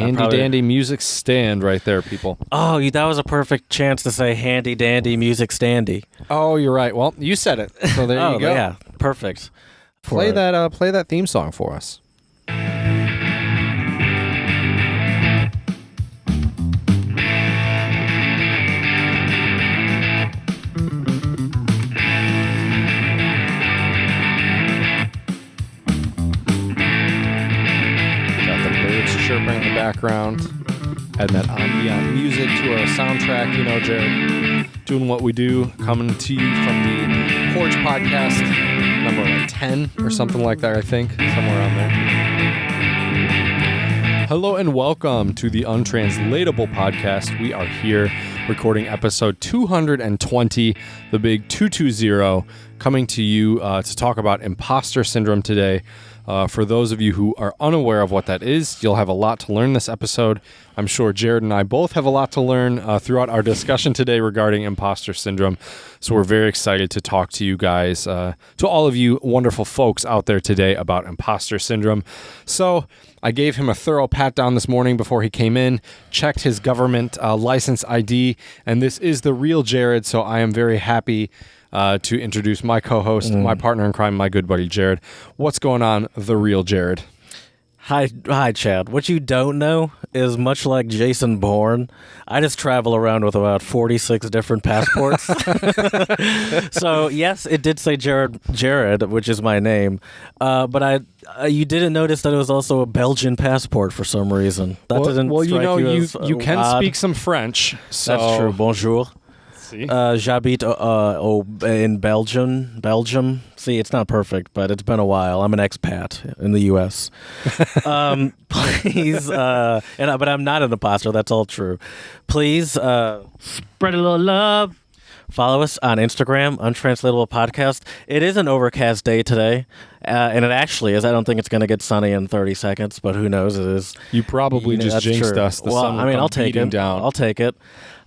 Handy dandy music stand right there, people. Oh, that was a perfect chance to say handy dandy music standy. Oh, you're right. Well, you said it, so there you go. Yeah, perfect. Play that theme song for us. Chirping in the background, adding that ambient music to our soundtrack, Jared, doing what we do, coming to you from the Porch podcast, number 10 or something like that, I think, somewhere around there. Hello and welcome to the Untranslatable podcast. We are here recording episode 220, the big 220, coming to you to talk about Imposter Syndrome today. For those of you who are unaware of what that is, you'll have a lot to learn this episode. I'm sure Jared and I both have a lot to learn throughout our discussion today regarding Imposter Syndrome. So we're very excited to talk to you guys, to all of you wonderful folks out there today about Imposter Syndrome. So I gave him a thorough pat down this morning before he came in, checked his government license ID, and this is the real Jared, so I am very happy to introduce my co-host, my partner in crime, my good buddy Jared. What's going on, the real Jared? Hi, Chad. What you don't know is, much like Jason Bourne, I just travel around with about 46 different passports. So yes, it did say Jared, which is my name, but you didn't notice that it was also a Belgian passport for some reason. That doesn't strike you as you can odd. speak some French. So. That's true. Bonjour. J'habite in Belgium. See, it's not perfect, but it's been a while. I'm an expat in the U.S. Please, but I'm not an imposter. That's all true. Please spread a little love. Follow us on Instagram, Untranslatable Podcast. It is an overcast day today, and it actually is. I don't think it's going to get sunny in 30 seconds, but who knows? It is. You probably just jinxed true. us. The sun will I'll take it. Down. I'll take it.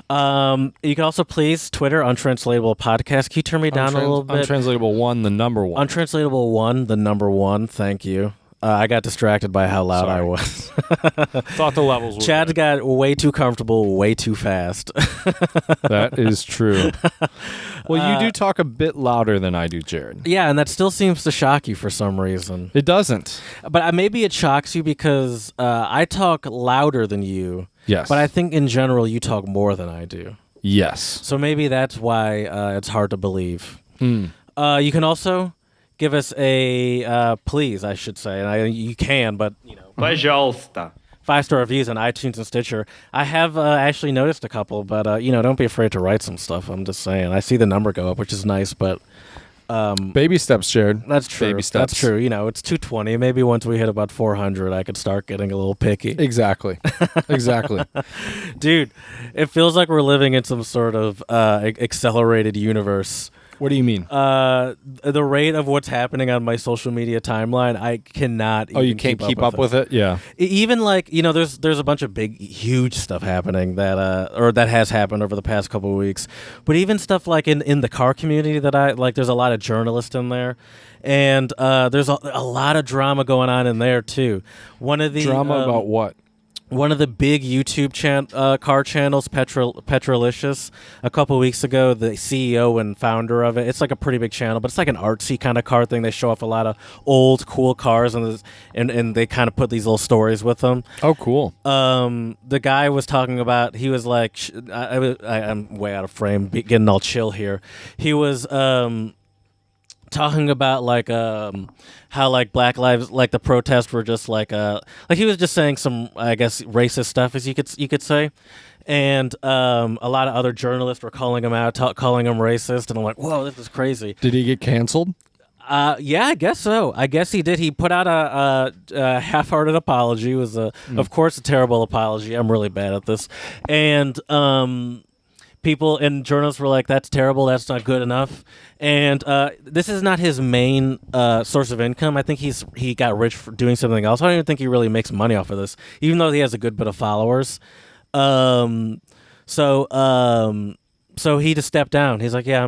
You can also please Twitter Untranslatable Podcast. Can you turn me down a little bit? Untranslatable 1, the number 1. Untranslatable 1, the number 1. Thank you. I got distracted by how loud I was. Thought the levels were Chad good. got way too comfortable, way too fast. That is true. Well, you do talk a bit louder than I do, Jared. Yeah, and that still seems to shock you for some reason. It doesn't. But maybe it shocks you because I talk louder than you. Yes. But I think in general you talk more than I do. Yes. So maybe that's why it's hard to believe. You can also give us a, please, I should say, and you can, but, Пожалуйста. 5-star reviews on iTunes and Stitcher. I have actually noticed a couple, but, don't be afraid to write some stuff. I'm just saying. I see the number go up, which is nice, but... baby steps, Jared. That's true. Baby steps. That's true. It's 220. Maybe once we hit about 400, I could start getting a little picky. Exactly. Dude, it feels like we're living in some sort of accelerated universe. What do you mean? The rate of what's happening on my social media timeline, I cannot. You can't keep up with it? Yeah. Even there's a bunch of big, huge stuff happening that has happened over the past couple of weeks. But even stuff like in the car community that I like, there's a lot of journalists in there, and there's a lot of drama going on in there too. One of the drama about what? One of the big YouTube car channels, Petrolicious, a couple weeks ago, the CEO and founder of it, it's like a pretty big channel, but it's like an artsy kind of car thing. They show off a lot of old, cool cars, and they kind of put these little stories with them. Oh, cool. The guy was talking about, he was like, I'm way out of frame, getting all chill here. He was... talking about how Black Lives, the protests were just he was just saying some, I guess, racist stuff, as you could say, and a lot of other journalists were calling him out, calling him racist, and I'm like, whoa, this is crazy. Did he get canceled? Yeah, I guess so. I guess he did. He put out a half-hearted apology. It was of course, a terrible apology. I'm really bad at this, and people and journalists were like, that's terrible, that's not good enough. And this is not his main source of income. I think he got rich for doing something else. I don't even think he really makes money off of this, even though he has a good bit of followers. So he just stepped down. He's like, yeah,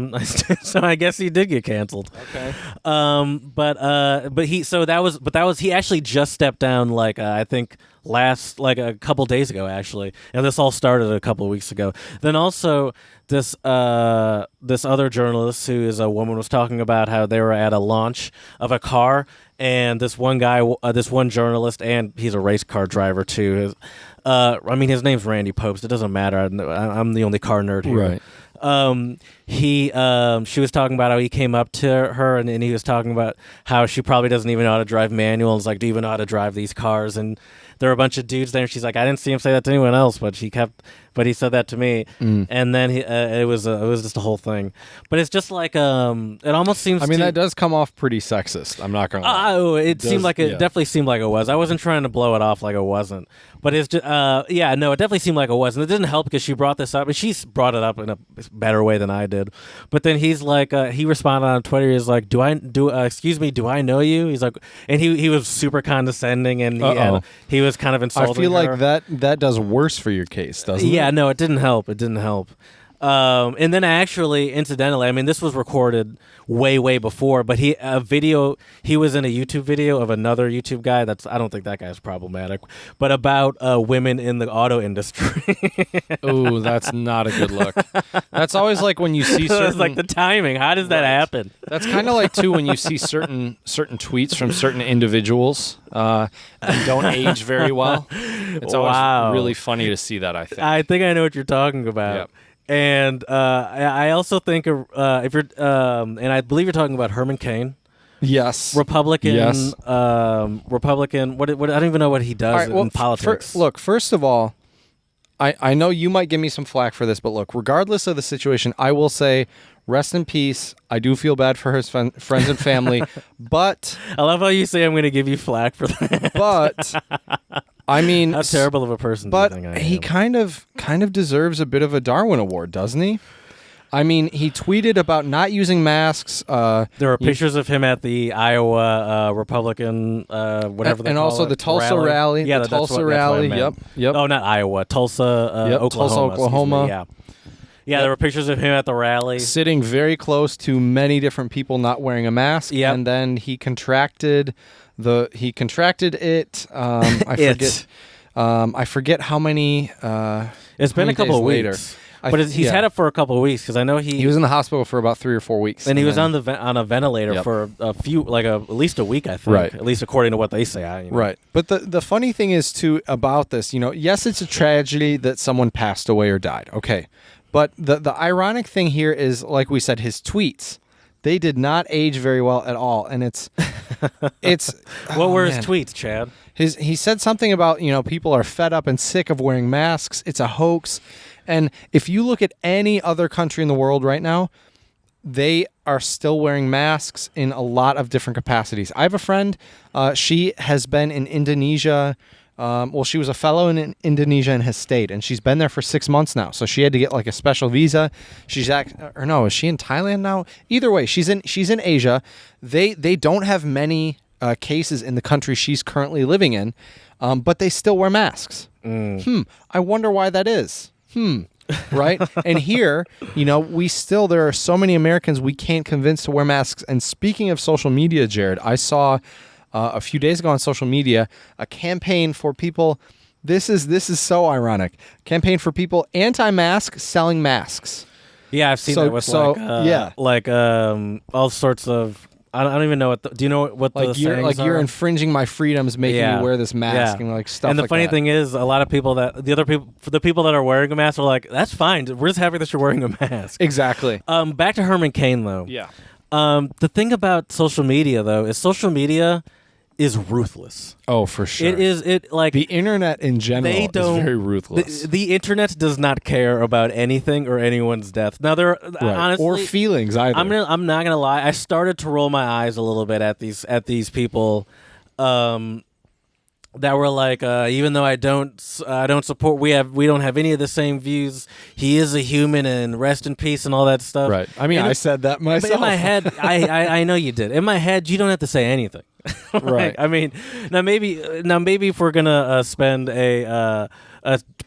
so I guess he did get canceled. Okay. But he actually just stepped down like I think last like a couple days ago actually, and this all started a couple of weeks ago. Then also this other journalist who is a woman was talking about how they were at a launch of a car, and this one guy, this one journalist, and he's a race car driver too. I mean, his name's Randy Popes. It doesn't matter. I'm the only car nerd here. Right. She was talking about how he came up to her and he was talking about how she probably doesn't even know how to drive manual. And it's like, do you even know how to drive these cars? And there were a bunch of dudes there. And she's like, I didn't see him say that to anyone else, but he said that to me. And then it was just a whole thing. But it's just like, it almost seems. I mean, that does come off pretty sexist. I'm not gonna lie. It seemed like it definitely seemed like it was. I wasn't trying to blow it off like it wasn't. But it's just, it definitely seemed like it was. And it didn't help because she brought this up. And she's brought it up in a better way than I did. But then he's like, he responded on Twitter. He's like, excuse me, do I know you? He's like, and he was super condescending and he was kind of insulting I feel her. like that does worse for your case, doesn't it? Yeah, no, it didn't help. And then actually, incidentally, I mean, this was recorded way, way before, but he was in a YouTube video of another YouTube guy. I don't think that guy's problematic, but about women in the auto industry. Ooh, that's not a good look. That's always like when you see certain. It's like the timing. How does that happen? That's kind of like too when you see certain tweets from certain individuals and don't age very well. It's always really funny to see that. I think I know what you're talking about. Yep. And I also think if you're and I believe you're talking about Herman Cain. Yes. Republican. Yes. Republican. What? I don't even know what he does in politics. First of all, I know you might give me some flack for this, but look, regardless of the situation, I will say, rest in peace. I do feel bad for his friends and family, but I love how you say I'm going to give you flack for that. But I mean, how terrible of a person do you think I am? He kind of deserves a bit of a Darwin Award, doesn't he? I mean, he tweeted about not using masks. There were pictures of him at the Iowa Republican, whatever they and call also it, the Tulsa rally. Yeah, the Tulsa rally. Yep. Oh, not Iowa. Tulsa, Oklahoma. Tulsa, Oklahoma. Yeah, there were pictures of him at the rally. Sitting very close to many different people not wearing a mask. Yep. And then he contracted it. I forget how many. It's been a couple of weeks. Later. But he's had it for a couple of weeks because I know he was in the hospital for about 3 or 4 weeks, and he was on a ventilator for a few, like at least a week, I think. Right. At least according to what they say. Right. But the funny thing is too about this, yes, it's a tragedy that someone passed away or died. Okay, but the ironic thing here is, like we said, his tweets. They did not age very well at all, and it's. What were his tweets, Chad? He said something about people are fed up and sick of wearing masks. It's a hoax. And if you look at any other country in the world right now, they are still wearing masks in a lot of different capacities. I have a friend. She has been in Indonesia. She was a fellow in Indonesia and has stayed, and she's been there for 6 months now. So she had to get like a special visa. Is she in Thailand now? Either way, she's in Asia. They don't have many cases in the country she's currently living in, but they still wear masks. I wonder why that is. Right? And here, there are so many Americans we can't convince to wear masks. And speaking of social media, Jared, I saw a few days ago on social media a campaign for people. This is so ironic. Campaign for people anti-mask selling masks. Yeah, I've seen that with all sorts of. I don't even know do you know what the sayings are? You're infringing my freedoms, making me wear this mask and stuff. And the like funny that. thing is, a lot of people the people that are wearing a mask are like, that's fine. We're just happy that you're wearing a mask. Exactly. Back to Herman Cain though. Yeah. The thing about social media though is social media is ruthless. Oh, for sure. The internet in general is very ruthless. The internet does not care about anything or anyone's death. Now honestly, or feelings either. I'm not gonna lie. I started to roll my eyes a little bit at these people that were like, even though I don't support, we don't have any of the same views. He is a human, and rest in peace, and all that stuff. Right. I mean, I said that myself. But in my head, I know you did. In my head, you don't have to say anything. Right. I mean, now maybe if we're gonna spend a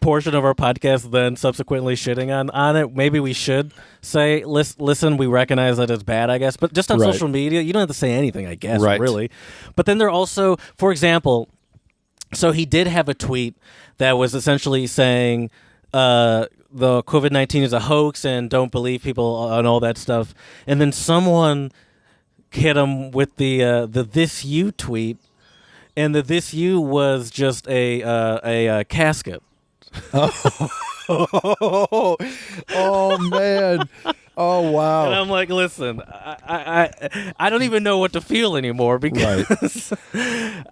portion of our podcast then subsequently shitting on it, maybe we should say, listen, we recognize that it's bad, I guess, but just on Right. social media, you don't have to say anything, I guess, Right. really. But then there also, for example, so he did have a tweet that was essentially saying the COVID-19 is a hoax and don't believe people and all that stuff, and then someone hit him with the "this you" tweet, and the "this you" was just a casket. Oh man. Oh wow. And I'm like, listen, I don't even know what to feel anymore because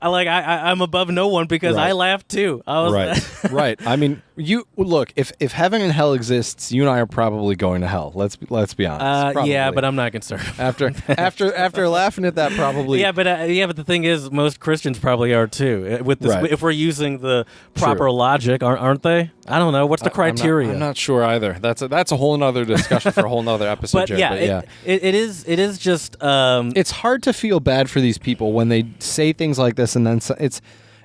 I'm above no one because Right. I laughed too. I was Right. Right. I mean, you look, if heaven and hell exists, you and I are probably going to hell. Let's be honest. Probably. yeah, but I'm not concerned. After laughing at that, probably. Yeah, but the thing is, most Christians probably are too. With this, Right. if we're using the proper True. logic, aren't they? I don't know. What's the criteria? I'm not sure either. That's a whole nother discussion for a whole nother episode. But Jared, it is just. It's hard to feel bad for these people when they say things like this, and then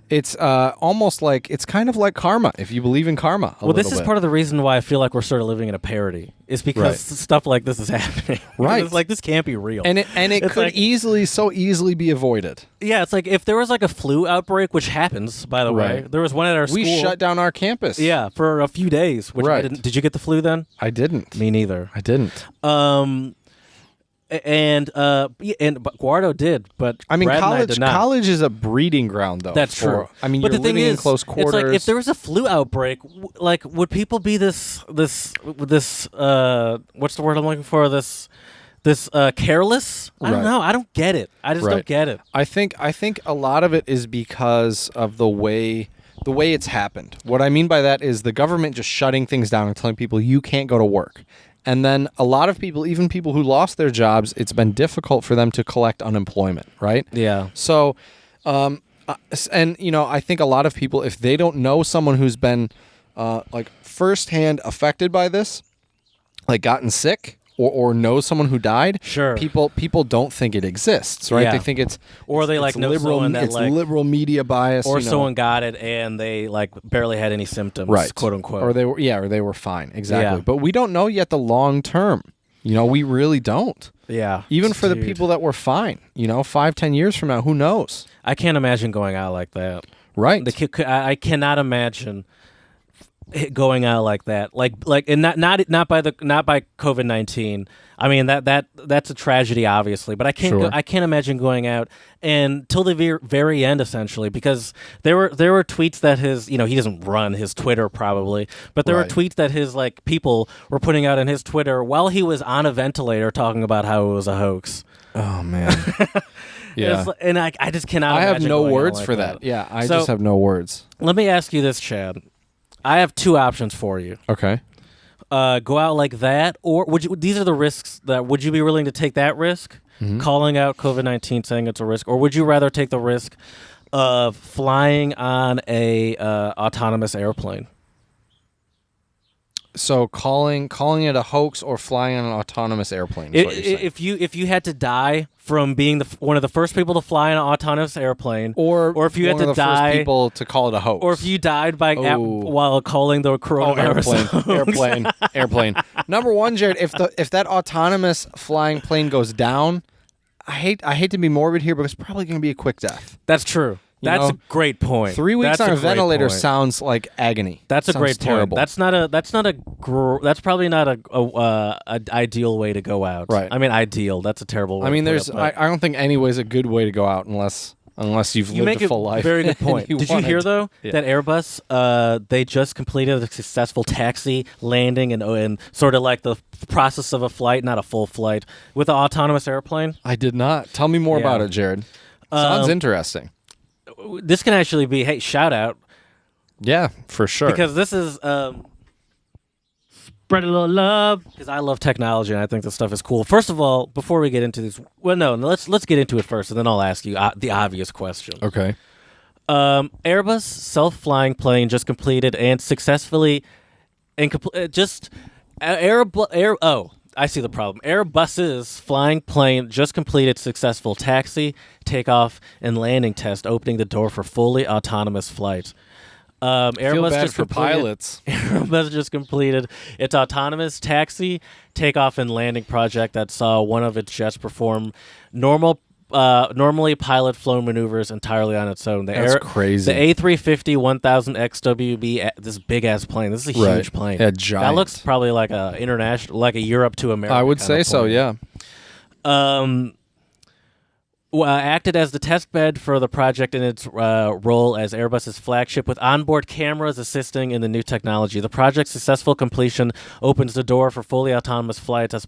it's almost like it's kind of like karma. If you believe in karma, Well, this is part of the reason why I feel like we're sort of living in a parody. Is because Right. stuff like this is happening. Right. It's like this can't be real. and it It's could like- so easily be avoided. Yeah, it's like if there was like a flu outbreak, which happens, by the way. Right. There was one at our school. We shut down our campus. Yeah, for a few days. Which I Right. didn't. Did you get the flu then? I didn't. Me neither. I didn't. But Guardo did, but I mean, Brad and I did not. college is a breeding ground, though. That's true. I mean, but you're the thing living is, in close quarters. It's like if there was a flu outbreak, like would people be this what's the word I'm looking for? This careless? I don't Right. know. I don't get it. I just Right. don't get it. I think a lot of it is because of the way it's happened. What I mean by that is the government just shutting things down and telling people you can't go to work. And then a lot of people, even people who lost their jobs, it's been difficult for them to collect unemployment, right? Yeah. So, and I think a lot of people, if they don't know someone who's been like firsthand affected by this, like gotten sick, or know someone who died, Sure. people don't think it exists, right? Yeah. They think it's Or they, like, know liberal, someone that, it's like- liberal media bias, Or someone got it and they like barely had any symptoms, right, quote unquote. or they were fine, exactly. Yeah. But we don't know yet the long term. We really don't. yeah. Even for the Dude. people that were fine, 5-10 years from now, who knows? I can't imagine going out like that. Right. I cannot imagine going out like that. And not by COVID-19. I mean that's a tragedy, obviously. But I can't Sure. I can't imagine going out and till the very end, essentially, because there were tweets that his he doesn't run his Twitter probably, but there Right. were tweets that his like people were putting out on his Twitter while he was on a ventilator talking about how it was a hoax. Oh man. Yeah. And I just cannot. I have imagine no going out words like for that. Yeah, I So- just have no words. Let me ask you this, Chad. I have two options for you. Okay. Go out like that, or would you? These are the risks that would you be willing to take that risk, calling out COVID-19, saying it's a risk, or would you rather take the risk of flying on a autonomous airplane? So calling it a hoax or flying on an autonomous airplane is what you're saying. If you had to die from being one of the first people to fly on an autonomous airplane, or if you had one to of the first die, people to call it a hoax, or if you died Oh. while calling the coronavirus airplane. Number one, Jared, if that autonomous flying plane goes down, I hate to be morbid here, but it's probably going to be a quick death. That's true. That's a great point. 3 weeks That's on a great ventilator point. sounds like agony. That's a Sounds great terrible. point. That's probably not a ideal way to go out. Right. I mean, ideal. That's a terrible way. I mean, to put there's it, but I don't think any way is a good way to go out unless you've you lived make a full life. Very good and point. Did you wanna hear d- though Yeah. that Airbus they just completed a successful taxi landing and sort of like the process of a flight, not a full flight, with an autonomous airplane. I did not. Tell me more Yeah. about it, Jared. Sounds interesting. This can actually be shout out Yeah, for sure. because this is spread a little love because I love technology and I think this stuff is cool. First of all, before we get into this, let's get into it first, and then I'll ask you the obvious question. Okay. Airbus self-flying plane just completed and successfully I see the problem. Airbus's flying plane just completed successful taxi, takeoff, and landing test, opening the door for fully autonomous flight. Feel bad for pilots. Airbus just completed its autonomous taxi, takeoff, and landing project that saw one of its jets perform normally pilot-flown maneuvers entirely on its own. That's crazy. The A350 1000 XWB, this big-ass plane. This is a huge plane. Yeah, giant. That looks probably like a international, like a Europe to America. I would say so, yeah. Acted as the test bed for the project in its role as Airbus's flagship, with onboard cameras assisting in the new technology. The project's successful completion opens the door for fully autonomous flights, as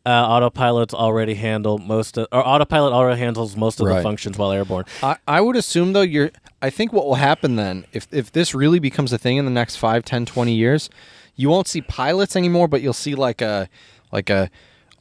autopilot already handles most of the functions while airborne. I would assume, though, I think what will happen then, if this really becomes a thing in the next 5, 10, 20 years, you won't see pilots anymore, but you'll see like a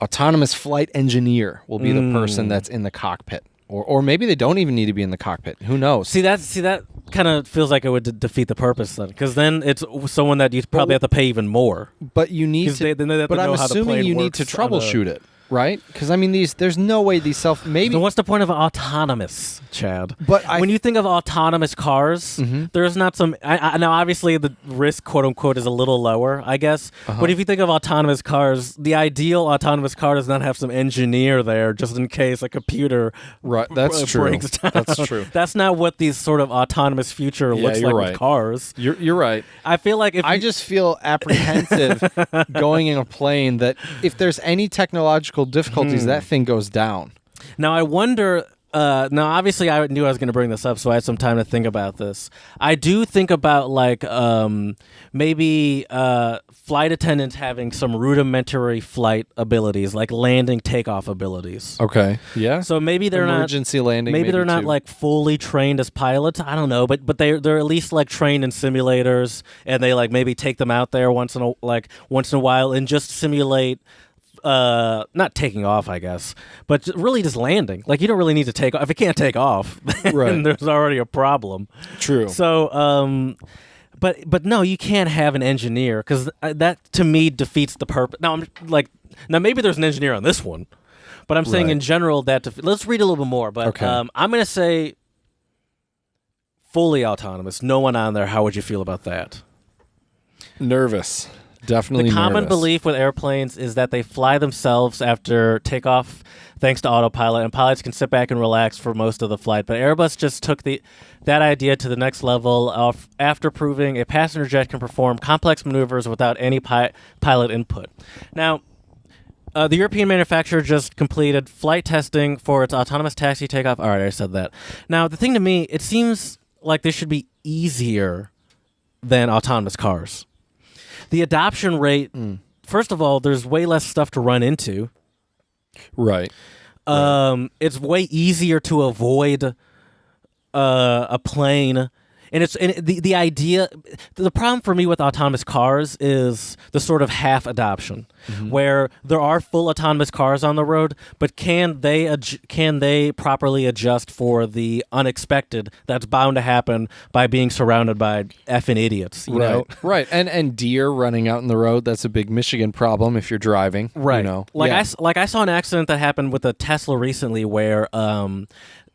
autonomous flight engineer will be the person that's in the cockpit. Or maybe they don't even need to be in the cockpit. Who knows? See that kind of feels like it would defeat the purpose then, because then it's someone that you probably have to pay even more. But you need to. But I'm assuming you need to troubleshoot it, right? Because I mean, there's no way these maybe. So what's the point of autonomous, Chad? But when you think of autonomous cars, there's not some. Now, obviously, the risk, quote unquote, is a little lower, I guess. But if you think of autonomous cars, the ideal autonomous car does not have some engineer there just in case a computer that's true. breaks down. That's true. That's not what these sort of autonomous future looks like with cars. You're right. I feel like I just feel apprehensive going in a plane that if there's any technological difficulties, that thing goes down. Now, I wonder. Now, obviously, I knew I was going to bring this up, so I had some time to think about this. I do think about maybe flight attendants having some rudimentary flight abilities, like landing, takeoff abilities. Okay. Yeah. So maybe they're emergency landing. Maybe they're not like fully trained as pilots. I don't know, but they're at least like trained in simulators, and they like maybe take them out there once in a while and just simulate. Not taking off, I guess, but really just landing. Like, you don't really need to take off. If it can't take off, then there's already a problem. True. So, but no, you can't have an engineer, because that to me defeats the purpose. Now maybe there's an engineer on this one, but I'm saying in general that let's read a little bit more. But okay. I'm gonna say fully autonomous. No one on there. How would you feel about that? Nervous. Definitely The common nervous. belief with airplanes is that they fly themselves after takeoff thanks to autopilot, and pilots can sit back and relax for most of the flight. But Airbus just took that idea to the next level after proving a passenger jet can perform complex maneuvers without any pilot input. Now, the European manufacturer just completed flight testing for its autonomous taxi takeoff. All right, I said that. Now, the thing to me, it seems like this should be easier than autonomous cars. The adoption rate, first of all, there's way less stuff to run into. Right. It's way easier to avoid a plane. And the idea, the problem for me with autonomous cars is the sort of half adoption, where there are full autonomous cars on the road, but can they properly adjust for the unexpected that's bound to happen by being surrounded by effing idiots? You know? Right. And deer running out in the road, that's a big Michigan problem if you're driving. Right. You know? I saw an accident that happened with a Tesla recently where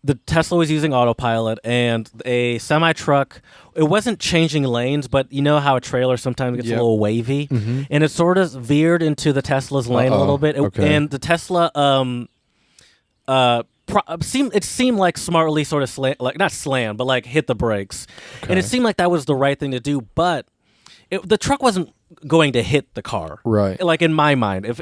the Tesla was using autopilot, and a semi-truck, it wasn't changing lanes, but you know how a trailer sometimes gets a little wavy? And it sort of veered into the Tesla's lane a little bit. And the Tesla, it seemed like smartly sort of not slammed, but like hit the brakes. Okay. And it seemed like that was the right thing to do, but the truck wasn't going to hit the car, right? Like in my mind, if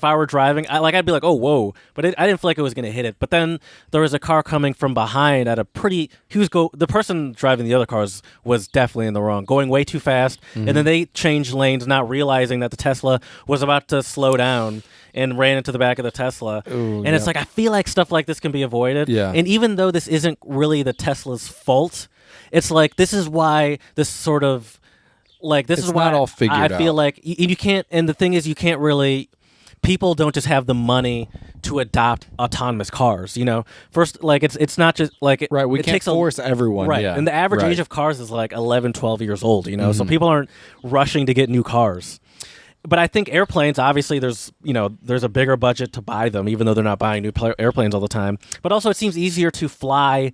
I were driving, I'd be like, oh whoa, but I didn't feel like it was going to hit it. But then there was a car coming from behind at a pretty. The person driving the other cars was definitely in the wrong, going way too fast, and then they changed lanes, not realizing that the Tesla was about to slow down and ran into the back of the Tesla. Ooh, and it's like, I feel like stuff like this can be avoided. Yeah. And even though this isn't really the Tesla's fault, it's like this is why this sort of. Like, this it's is why not all figured I feel like you can't, and the thing is, you can't really, people don't just have the money to adopt autonomous cars, you know? First, like, it's not just, like... Right, we it can't takes force everyone, right, yeah. and the average age of cars is, like, 11, 12 years old, you know? So people aren't rushing to get new cars. but I think airplanes, obviously, there's a bigger budget to buy them, even though they're not buying new airplanes all the time. But also, it seems easier to fly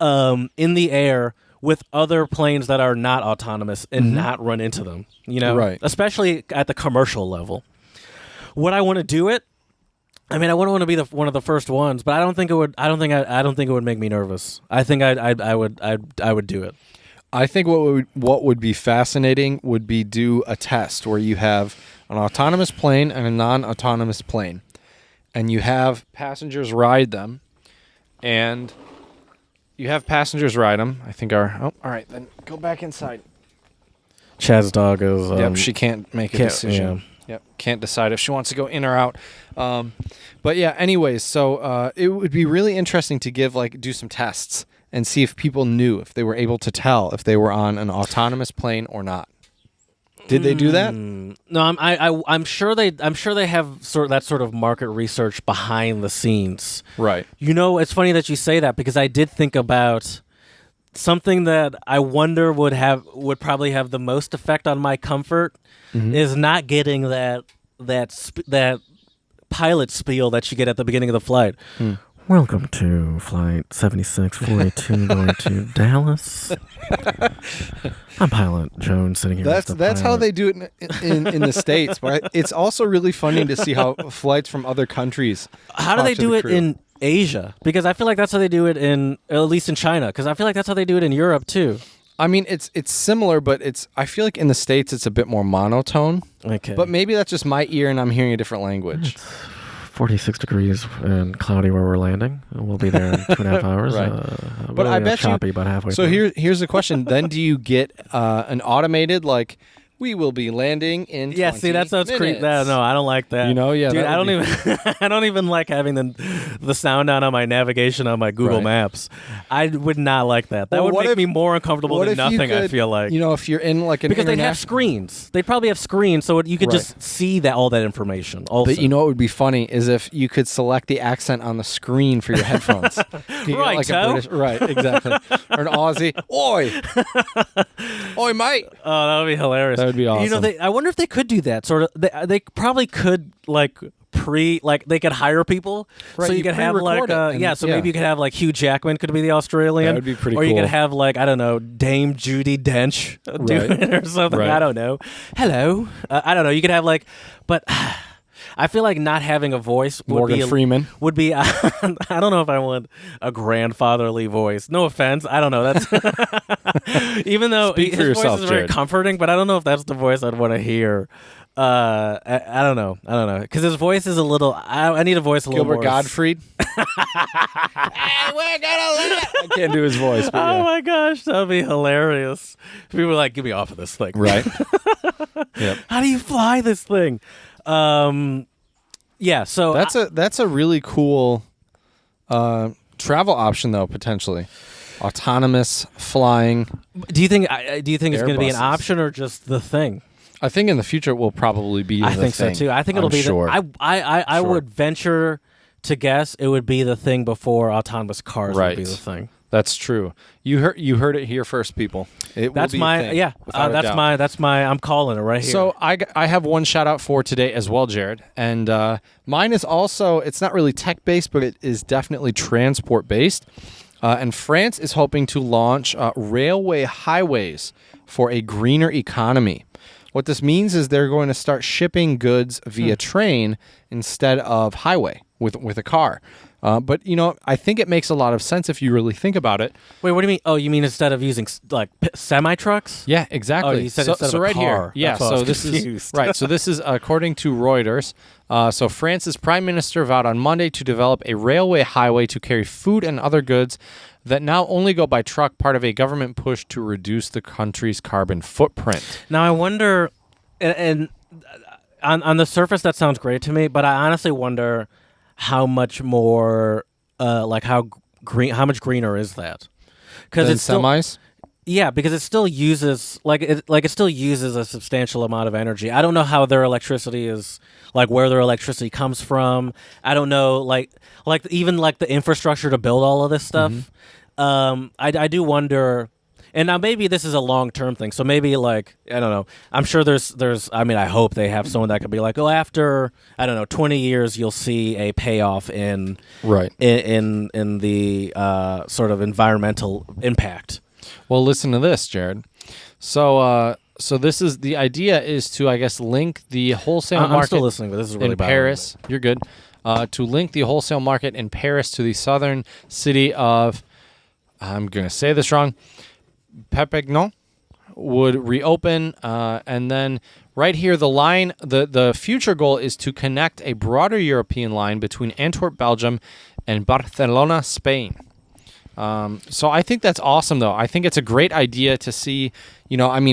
in the air with other planes that are not autonomous and not run into them. Right. Especially at the commercial level. Would I want to do it? I mean, I wouldn't want to be one of the first ones, but I don't think it would. I don't think it would make me nervous. I think I would do it. I think what would be fascinating would be do a test where you have an autonomous plane and a non-autonomous plane, and you have passengers ride them, I think all right, then go back inside. Chad's dog is. Yep, she can't make a decision. Yeah. Yep, can't decide if she wants to go in or out. But yeah, anyways, so it would be really interesting to do some tests and see if people knew, if they were able to tell if they were on an autonomous plane or not. Did they do that? No, I'm sure they have that sort of market research behind the scenes. Right. It's funny that you say that, because I did think about something that I wonder would probably have the most effect on my comfort is not getting that pilot spiel that you get at the beginning of the flight. Welcome to flight 7642 going to Dallas. I'm Pilot Jones sitting here. That's how they do it in the States. But it's also really funny to see how flights from other countries. How do they do it in Asia? Because I feel like that's how they do it at least in China. Because I feel like that's how they do it in Europe too. I mean, it's similar, but I feel like in the States it's a bit more monotone. Okay. But maybe that's just my ear and I'm hearing a different language. 46 degrees and cloudy where we're landing. We'll be there in 2.5 hours. Right. But I bet choppy about halfway so through. here's the question. Then do you get an automated, we will be landing in 20 see, that sounds creepy. minutes. No, I don't like that. Yeah. Dude, I don't even like having the sound on my navigation on my Google Maps. I would not like that. That would make me more uncomfortable than nothing, I feel like. If you're in an because they'd have screens. They'd probably have screens so you could just see all that information also. But what would be funny is if you could select the accent on the screen for your headphones. You right, get a British, right, exactly. Or an Aussie. Oi! Oi, mate! Oh, that would be hilarious. That would be awesome. I wonder if they could do that. Sort of, they probably could they could hire people, right, so you could have maybe you could have Hugh Jackman could be the Australian. That would be pretty or cool. You could have I don't know, Dame Judi Dench do it or something. Right. I don't know. Hello, I don't know. You could have but. I feel like not having a voice would Morgan Freeman would be. I don't know if I want a grandfatherly voice. No offense. I don't know. That's even though Speak for his yourself, voice is very Jared. comforting, but I don't know if that's the voice I'd want to hear. I don't know. Because his voice is a little. I need a voice a little Gilbert more. Gottfried. Hey, we're gonna let. I can't do his voice. But Oh my gosh, that'd be hilarious. People are get me off of this thing. Right. Yep. How do you fly this thing? Yeah, so That's a really cool travel option though, potentially. Autonomous flying. do you think it's going to be an Airbuses. option or just the thing? I think in the future it will probably be I the think thing. so too. I think it'll be sure. I Sure. would venture to guess it would be the thing before autonomous cars would be the thing. That's true. You heard it here first, people. It That's will be my a thing, without a doubt. that's my I'm calling it right here. So I have one shout out for today as well, Jared, and mine is also, it's not really tech based, but it is definitely transport based. And France is hoping to launch railway highways for a greener economy. What this means is they're going to start shipping goods via train instead of highway with a car. But, I think it makes a lot of sense if you really think about it. Wait, what do you mean? Oh, you mean instead of using semi-trucks? Yeah, exactly. Oh, you said instead of a right car. here. Yeah, That's why I was so this confused. is right. So this is according to Reuters. So France's prime minister vowed on Monday to develop a railway highway to carry food and other goods that now only go by truck, part of a government push to reduce the country's carbon footprint. Now I wonder, and on the surface that sounds great to me, but I honestly wonder how much more, how much greener is that? Because Than it's still, semis? yeah, because it still uses it still uses a substantial amount of energy. I don't know how their electricity is, where their electricity comes from. I don't know, even the infrastructure to build all of this stuff. I do wonder And now maybe this is a long-term thing. So maybe like, I don't know. I'm sure there's I mean, I hope they have someone that could be like, oh, after, I don't know, 20 years, you'll see a payoff in the sort of environmental impact. Well, listen to this, Jared. So this is the idea is to, I guess, link the wholesale market. I'm still listening, but this is really in Paris. You're good. To link the wholesale market in Paris to the southern city of, I'm going to say this wrong, Perpignan would reopen, and then right here the line, the future goal is to connect a broader European line between Antwerp, Belgium, and Barcelona, Spain. So I think that's awesome, though. I think it's a great idea to see,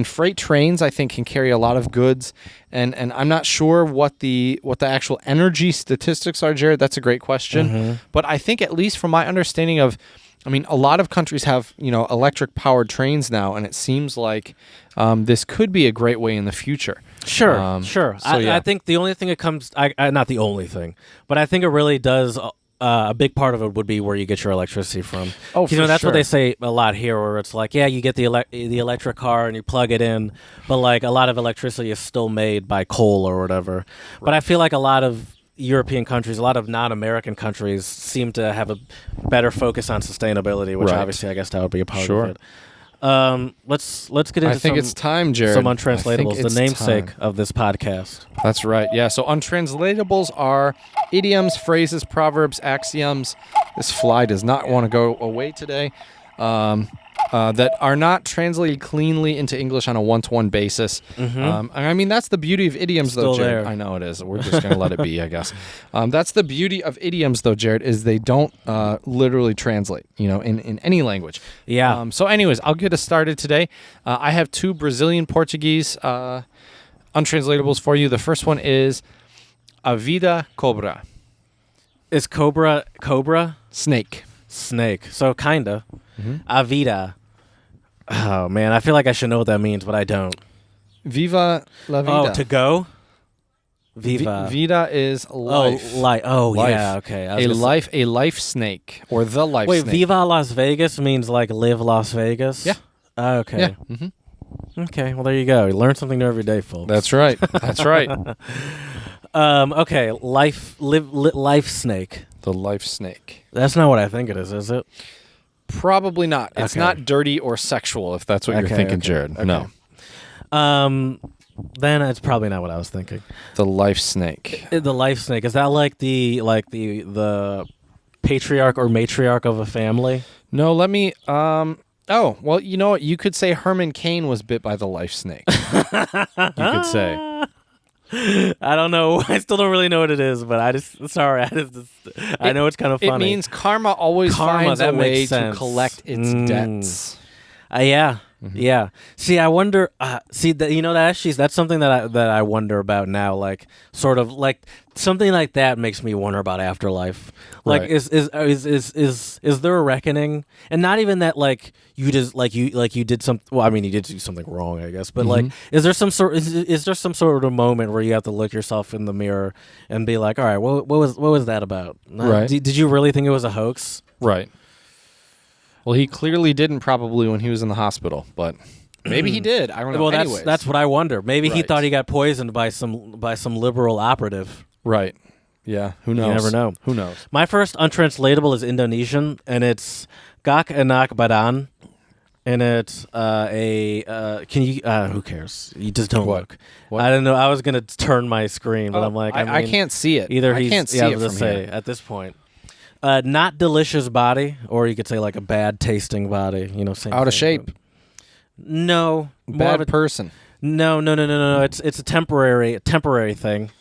freight trains, I think, can carry a lot of goods. And I'm not sure what the actual energy statistics are, Jared. That's a great question. Mm-hmm. But I think, at least from my understanding of, a lot of countries have, electric powered trains now. And it seems like this could be a great way in the future. Sure. So, yeah. I think the only thing it comes, not the only thing, but I think it really does. A big part of it would be where you get your electricity from. Oh, for that's sure. what they say a lot here, where it's like, yeah, you get the electric car and you plug it in, but like a lot of electricity is still made by coal or whatever. Right. But I feel like a lot of European countries, a lot of non-American countries seem to have a better focus on sustainability, which obviously I guess that would be a part of it. Let's get into I think it's time, Jared. some untranslatables, the namesake of this podcast. That's right. Yeah. So untranslatables are idioms, phrases, proverbs, axioms. This fly does not want to go away today. That are not translated cleanly into English on a one-to-one basis. Mm-hmm. That's the beauty of idioms, Still though, Jared. there. I know it is. We're just going to let it be, I guess. That's the beauty of idioms, though, Jared, is they don't literally translate, in any language. Yeah. So anyways, I'll get us started today. I have two Brazilian Portuguese untranslatables for you. The first one is a vida cobra. Is cobra? Snake. So kinda. Mm-hmm. A vida. Oh man, I feel like I should know what that means, but I don't. Viva la vida. Oh, to go. Viva. Vida is life. Oh, life. Yeah. Okay. A life snake or the life snake. Wait, Viva Las Vegas means like live Las Vegas. Yeah. Okay. Yeah. Mm-hmm. Okay. Well, there you go. You learn something new every day, folks. That's right. That's right. Okay. Life snake. The life snake. That's not what I think it is it? Probably not. It's Okay. not dirty or sexual, if that's what you're thinking, Jared. Okay. No. Then it's probably not what I was thinking. The life snake. The life snake, is that like the patriarch or matriarch of a family? No, let me oh, well, you know what? You could say Herman Cain was bit by the life snake. You could say. I don't know. I still don't really know what it is, but I know it's kind of funny. It means karma always finds a that way makes to sense. collect its debts. Yeah. Mm-hmm. Yeah. See, I wonder. That's something that I wonder about now. Like, sort of like something like that makes me wonder about afterlife. Like, Right. is there a reckoning? And not even that. Like, you just you did some. Well, I mean, you did do something wrong, I guess. But Mm-hmm. like, is there some sort of moment where you have to look yourself in the mirror and be like, all right, what was that about? Right. Did you really think it was a hoax? Right. Well, he clearly didn't probably when he was in the hospital, but maybe he did. I don't know. Well, that's what I wonder. Maybe he Right. thought he got poisoned by some liberal operative. Right. Yeah. Who knows? You never know. Who knows? My first untranslatable is Indonesian, and it's Gak Enak Badan, and it's can you? Who cares? You just don't What? look. What? I don't know. I was gonna turn my screen, but I'm like, I can't see it. Either I he's can't see yeah, I it was from gonna here. say at this point. Not delicious body, or you could say like a bad tasting body. Same Out of thing, shape. but- No, more Bad of a- person. No. It's a temporary thing,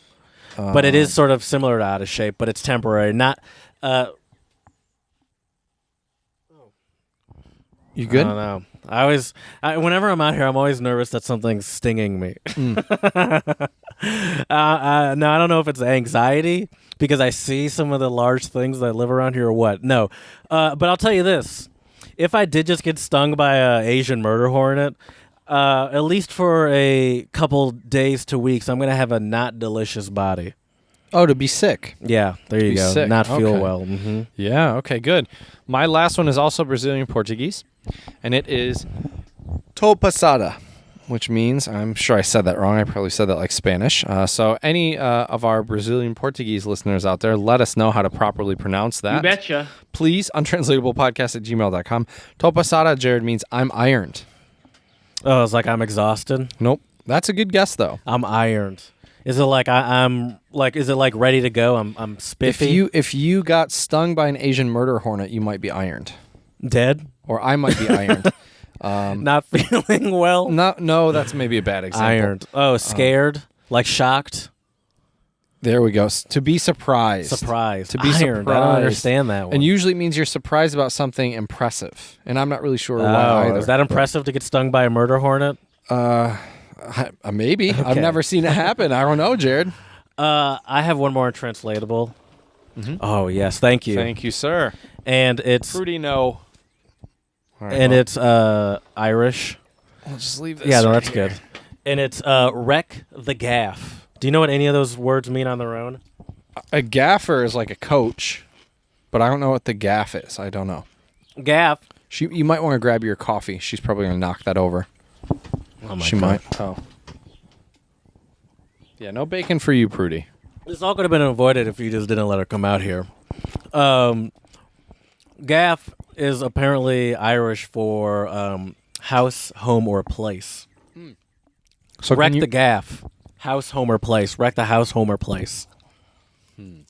but it is sort of similar to out of shape, but it's temporary. Not. You good? I don't know. Whenever I'm out here, I'm always nervous that something's stinging me. No, I don't know if it's anxiety because I see some of the large things that live around here or what. No, but I'll tell you this: if I did just get stung by an Asian murder hornet, at least for a couple days to weeks, I'm gonna have a not delicious body. Oh, to be sick. Yeah, there you Be go. sick. Not feel Okay. well. Mm-hmm. Yeah. Okay. Good. My last one is also Brazilian Portuguese, and it is Tô passada, which means, I'm sure I said that wrong. I probably said that like Spanish. So any of our Brazilian Portuguese listeners out there, let us know how to properly pronounce that. You betcha. Please, untranslatablepodcast@gmail.com. Tô passada, Jared, means I'm ironed. Oh, it's like I'm exhausted. Nope. That's a good guess, though. I'm ironed. Is it like I'm like? Is it like ready to go? I'm spiffy. If you got stung by an Asian murder hornet, you might be ironed. Dead? Or I might be ironed. Not feeling well? No, that's maybe a bad example. Ironed. Oh, scared? Like shocked? There we go. To be surprised. Surprised. To be ironed. surprised. I don't understand that one. And usually it means you're surprised about something impressive. And I'm not really sure why either. Is that impressive to get stung by a murder hornet? Maybe. Okay. I've never seen it happen. I don't know, Jared. I have one more untranslatable. Mm-hmm. Oh, yes. Thank you. Thank you, sir. And it's... Fruity no. Right, and it's Irish. I'll just leave this. Yeah, no, right that's here. good. And it's wreck the gaff. Do you know what any of those words mean on their own? A gaffer is like a coach, but I don't know what the gaff is. I don't know. Gaff. You might want to grab your coffee. She's probably going to knock that over. Oh my she God. might. Oh. Yeah, no bacon for you, Prudy. This all could have been avoided if you just didn't let her come out here. Gaff is apparently Irish for house, home, or place. So wreck the gaff. House, home, or place. Wreck the house, home, or place. This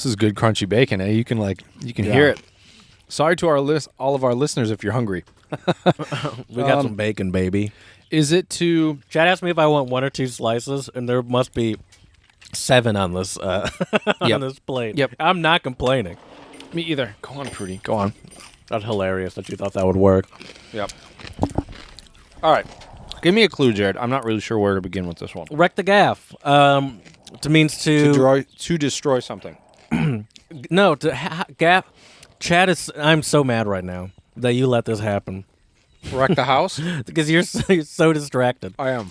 is good crunchy bacon, eh? You can hear it. Sorry to all of our listeners if you're hungry. We got some bacon, baby. Is it to... Chad asked me if I want 1 or 2 slices, and there must be 7 on this on this plate. Yep. I'm not complaining. Me either. Go on, Prudy. Go on. That's hilarious that you thought that would work. Yep. All right. Give me a clue, Jared. I'm not really sure where to begin with this one. Wreck the gaff. It means To destroy something. No, gaff. Chad is... I'm so mad right now that you let this happen. Wreck the house? Because you're so distracted. I am.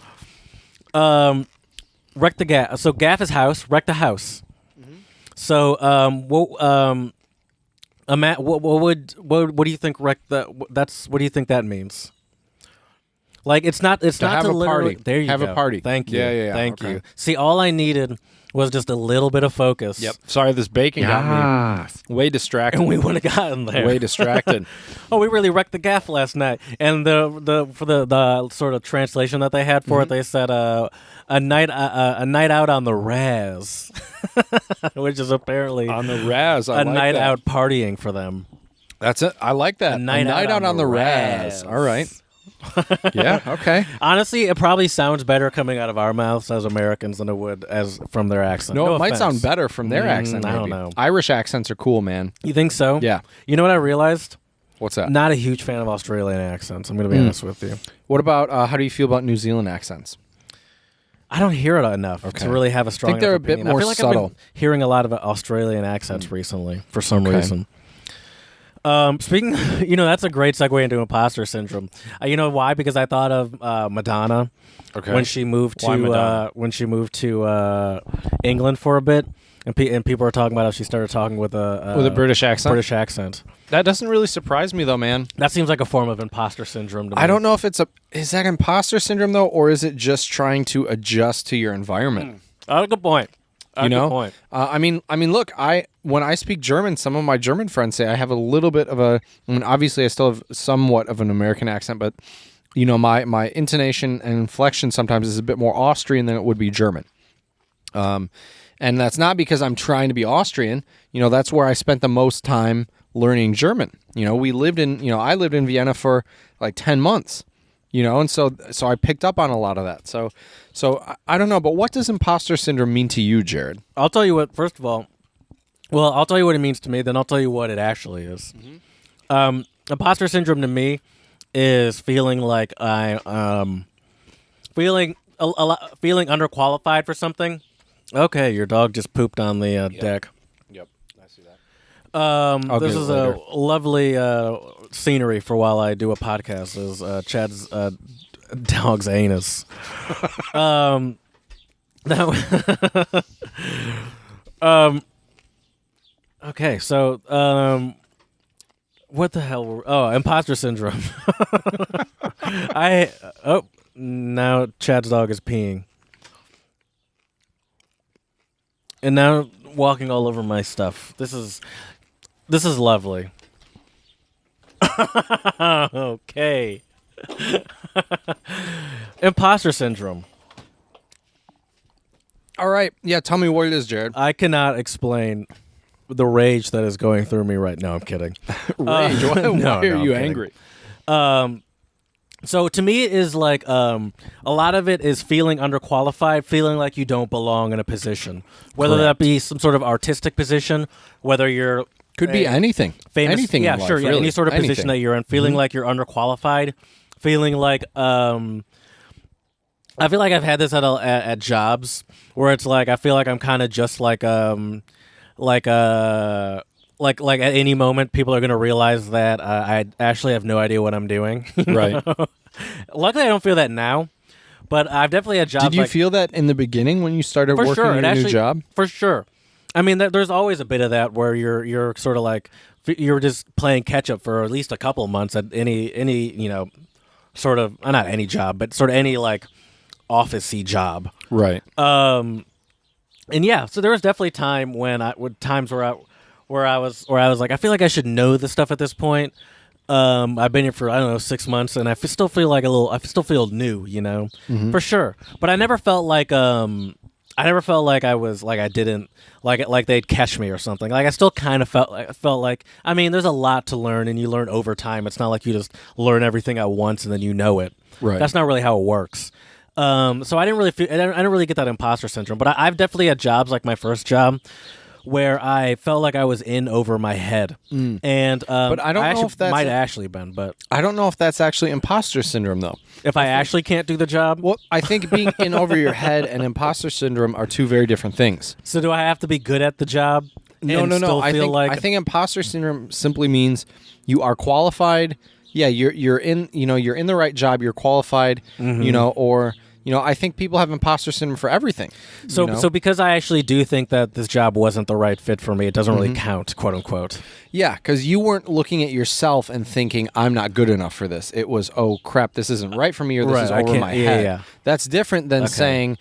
Wreck the gaff. So gaff is house. Wreck the house. Mm-hmm. So what do you think wreck the? That's what do you think that means? Like it's not to have a literally. party. There you have go. a party. Thank you. Yeah. Thank okay. you. See, all I needed was just a little bit of focus. Yep. Sorry, this bacon got me way distracted. And we would have gotten there. Way distracted. Oh, we really wrecked the gaff last night. And for the sort of translation that they had for it, they said a night out on the Raz, which is apparently on the Raz. A night out partying for them. That's it. I like that. A night out on the Raz. All right. Yeah. Okay. Honestly, it probably sounds better coming out of our mouths as Americans than it would as from their accent. No, it might offense. sound better from their accent. I don't maybe. know. Irish accents are cool, man. You think so? Yeah. You know what I realized? What's that? Not a huge fan of Australian accents. I'm going to be honest with you. What about how do you feel about New Zealand accents? I don't hear it enough to really have a strong. I think they're a bit more I feel like subtle. I've been hearing a lot of Australian accents recently for some reason. Speaking, that's a great segue into imposter syndrome. You know why? Because I thought of Madonna when she moved to England for a bit, and people were talking about how she started talking with a British accent. British accent. That doesn't really surprise me, though, man. That seems like a form of imposter syndrome to me. I don't know if is that imposter syndrome though, or is it just trying to adjust to your environment? Good point. Good point. I mean, look, when I speak German, some of my German friends say I have a little bit of obviously I still have somewhat of an American accent, but my intonation and inflection sometimes is a bit more Austrian than it would be German. And that's not because I'm trying to be Austrian. That's where I spent the most time learning German. I lived in Vienna for like 10 months. And so I picked up on a lot of that. So I don't know, but what does imposter syndrome mean to you, Jared? I'll tell you what. First of all, I'll tell you what it memeans to me. Then I'll tell you what it actually is. Mm-hmm. Imposter syndrome to me is feeling like feeling underqualified for something. Okay, your dog just pooped on the deck. Yep, I see that. This is a lovely scenery for while I do a podcast. Is Chad's dog's anus? Okay, so What the hell? Imposter syndrome. Now Chad's dog is peeing. And now walking all over my stuff. This is lovely. Okay. Imposter syndrome. All right. Yeah, tell me what it is, Jared. I cannot explain the rage that is going through me right now. I'm kidding. Rage? Why are you angry? So to me, it is like a lot of it is feeling underqualified, feeling like you don't belong in a position, whether Correct. that be some sort of artistic position, whether you're Could be anything. famous, Anything yeah, in life, sure, yeah, really. any sort of position Anything. that you're in, feeling like you're underqualified, feeling like I feel like I've had this at jobs where it's like I feel like I'm kind of just like at any moment people are going to realize that I actually have no idea what I'm doing. Right. Luckily, I don't feel that now, but I've definitely had jobs. Did you like, feel that in the beginning when you started for working sure, in your new job? For sure. I mean, there's always a bit of that where you're sort of like you're just playing catch up for at least a couple of months at any sort of not any job, but sort of any like office-y job. Right. And yeah, so there was definitely times where I was like, I feel like I should know this stuff at this point. I've been here for, I don't know, 6 months, and I still feel like I still feel new, for sure. But I never felt like I was like I didn't like they'd catch me or something. Like I still kind of felt like I mean, there's a lot to learn, and you learn over time. It's not like you just learn everything at once and then you know it. Right. That's not really how it works. So I didn't really get that imposter syndrome, but I've definitely had jobs like my first job where I felt like I was in over my head, and but I don't know if that's might have actually been, but I don't know if that's actually imposter syndrome though. if I actually can't do the job, Well, I think being in over your head and imposter syndrome are two very different things. so do I have to be good at the job? No. Still I feel think like I think imposter syndrome simply means you are qualified. Yeah, you're in you're in the right job. You're qualified. Or I think people have imposter syndrome for everything. So because I actually do think that this job wasn't the right fit for me, it doesn't really count, quote unquote. Yeah, because you weren't looking at yourself and thinking, I'm not good enough for this. It was, oh, crap, this isn't right for me, or this Right, is I over can't- my yeah, head. yeah. That's different than saying,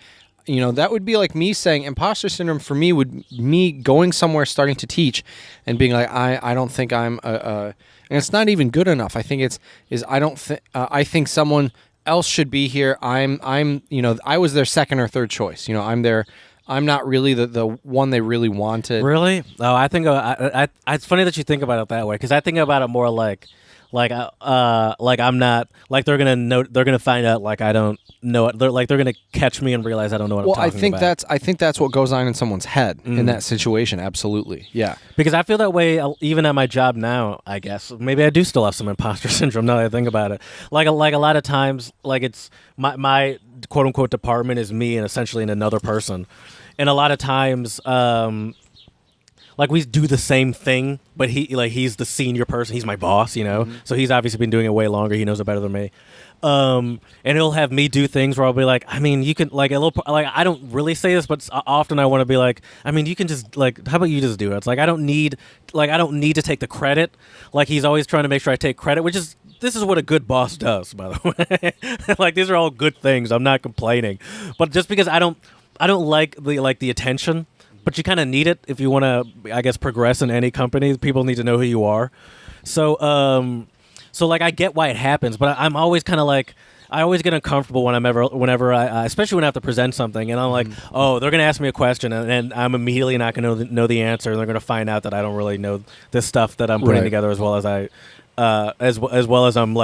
that would be like me saying imposter syndrome for me would me going somewhere starting to teach and being like, I don't think I'm, and it's not even good enough. I think I think someone else should be here. I was their second or third choice. I'm not really the one they really wanted. Really? Oh, I think it's funny that you think about it that way, because I think about it more like I'm not like they're gonna find out like I don't know it. They're gonna catch me and realize I don't know what I'm talking about. I think that's what goes on in someone's head in that situation. Absolutely, yeah. Because I feel that way even at my job now. I guess maybe I do still have some imposter syndrome now that I think about it. Like a lot of times, like it's my quote unquote department is me and essentially another person, and a lot of times. Like we do the same thing, but he's the senior person. He's my boss, So he's obviously been doing it way longer. He knows it better than me. And he'll have me do things where I'll be like, I mean, you can like a little like I don't really say this, but often I want to be like, I mean, you can just like, how about you just do it? It's like I don't need to take the credit. Like he's always trying to make sure I take credit, this is what a good boss does, by the way. Like these are all good things. I'm not complaining, but just because I don't like the attention. But you kind of need it if you want to, I guess, progress in any company. People need to know who you are. So like I get why it happens, but I'm always kind of like I always get uncomfortable whenever I especially when I have to present something, and I'm like, oh, they're gonna ask me a question, and I'm immediately not gonna know the answer, and they're gonna find out that I don't really know this stuff that I'm putting together as well as as well as I'm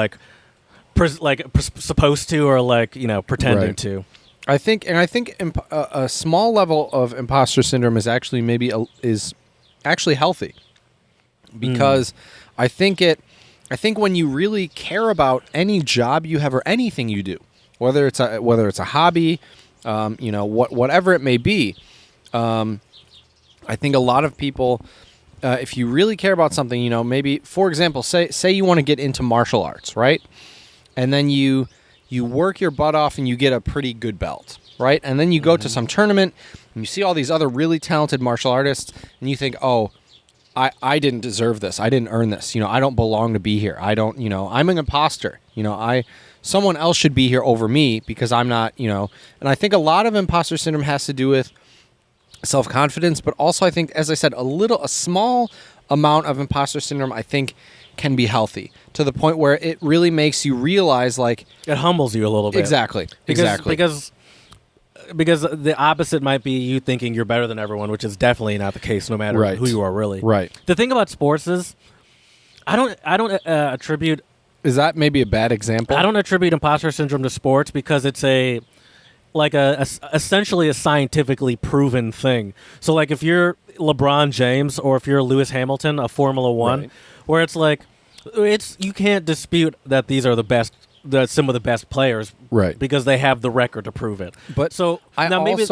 supposed to, or like pretending to. I think a small level of imposter syndrome is actually actually healthy, because I think when you really care about any job you have or anything you do, whether it's a hobby, whatever it may be, I think a lot of people, if you really care about something, maybe for example, say you want to get into martial arts, right, and then you work your butt off and you get a pretty good belt, right? And then you go to some tournament and you see all these other really talented martial artists and you think, oh, I didn't deserve this. I didn't earn this. I don't belong to be here. I don't, I'm an imposter. Someone else should be here over me because I'm not, and I think a lot of imposter syndrome has to do with self-confidence, but also I think, as I said, a small amount of imposter syndrome, I think, can be healthy to the point where it really makes you realize, like, it humbles you a little bit. Exactly. Because the opposite might be you thinking you're better than everyone, which is definitely not the case, no matter who you are, really. Right. The thing about sports is, I don't attribute. Is that maybe a bad example? I don't attribute imposter syndrome to sports because it's essentially a scientifically proven thing. So, like, if you're LeBron James or if you're Lewis Hamilton, a Formula One, right. where you can't dispute that these are some of the best players, right? Because they have the record to prove it. But so maybe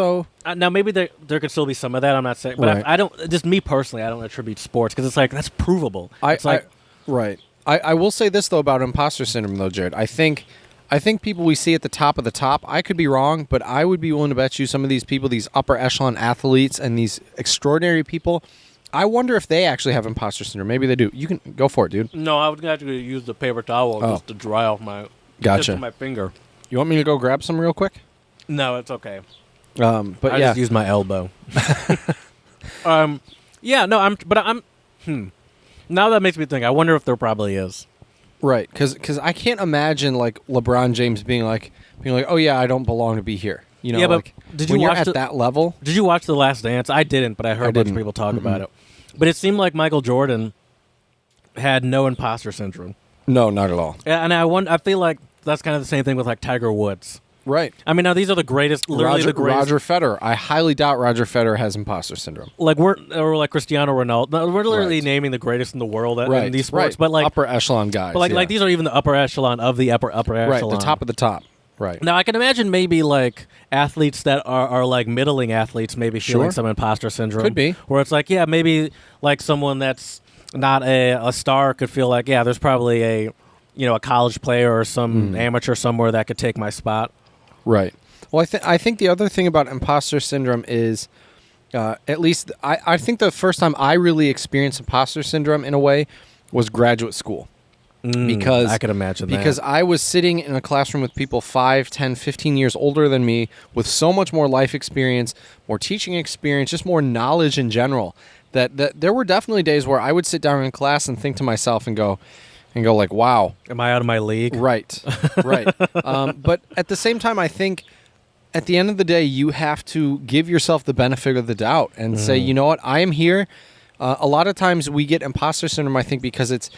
there could still be some of that. I'm not saying, but right. I don't. Just me personally, I don't attribute sports because it's like that's provable. Right. I will say this though about imposter syndrome though, Jared. I think people we see at the top of the top, I could be wrong, but I would be willing to bet you some of these people, these upper echelon athletes and these extraordinary people, I wonder if they actually have imposter syndrome. Maybe they do. You can go for it, dude. No, I would actually use the paper towel just to dry off my finger. You want me to go grab some real quick? No, it's okay. But I just use my elbow. Yeah, no, I'm now that makes me think. I wonder if there probably is. Right, because I can't imagine like LeBron James being like, oh yeah, I don't belong to be here. Yeah, but did you watch at that level? Did you watch The Last Dance? I didn't, but I heard a bunch of people talk about it. But it seemed like Michael Jordan had no imposter syndrome. No, not at all. Yeah, and I feel like that's kind of the same thing with like Tiger Woods. Right. I mean, now these are the greatest, literally the greatest. Roger Federer. I highly doubt Roger Federer has imposter syndrome. Like like Cristiano Ronaldo. We're literally naming the greatest in the world in these sports. But like upper echelon guys. But like these are even the upper echelon of the upper echelon. Right, the top of the top. Right. Now I can imagine maybe like athletes that are like middling athletes maybe feeling some imposter syndrome. Could be. Where it's like, yeah, maybe like someone that's not a star could feel like, yeah, there's probably a college player or some amateur somewhere that could take my spot. Right. Well, I think the other thing about imposter syndrome is, at least I think the first time I really experienced imposter syndrome in a way was graduate school. Because I could imagine that. Because I was sitting in a classroom with people 5, 10, 15 years older than me with so much more life experience, more teaching experience, just more knowledge in general, that there were definitely days where I would sit down in class and think to myself and go like, wow. Am I out of my league? Right. But at the same time, I think at the end of the day, you have to give yourself the benefit of the doubt and say, you know what, I am here. A lot of times we get imposter syndrome, I think, because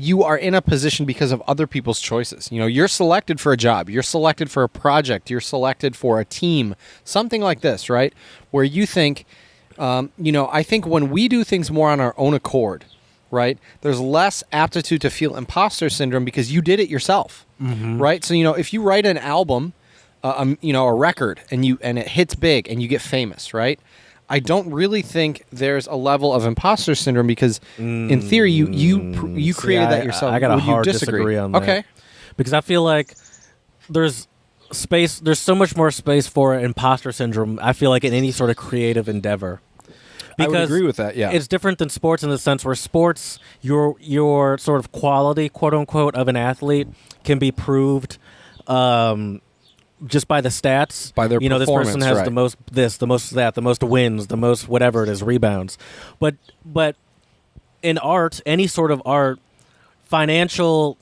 you are in a position because of other people's choices. You're selected for a job. You're selected for a project. You're selected for a team. Something like this, right? Where you think, I think when we do things more on our own accord, right, there's less aptitude to feel imposter syndrome because you did it yourself, right? So, if you write an album, a record, and it hits big and you get famous, right? I don't really think there's a level of imposter syndrome because, in theory, you created that yourself. I got a hard disagree on that. Okay, because I feel like there's so much more space for imposter syndrome. I feel like in any sort of creative endeavor. Because I would agree with that. Yeah, it's different than sports in the sense where sports, your sort of quality, quote unquote, of an athlete can be proved. Just by the stats, by their performance, this person has the most this, the most that, the most wins, the most whatever it is, rebounds. But in art, any sort of art, financial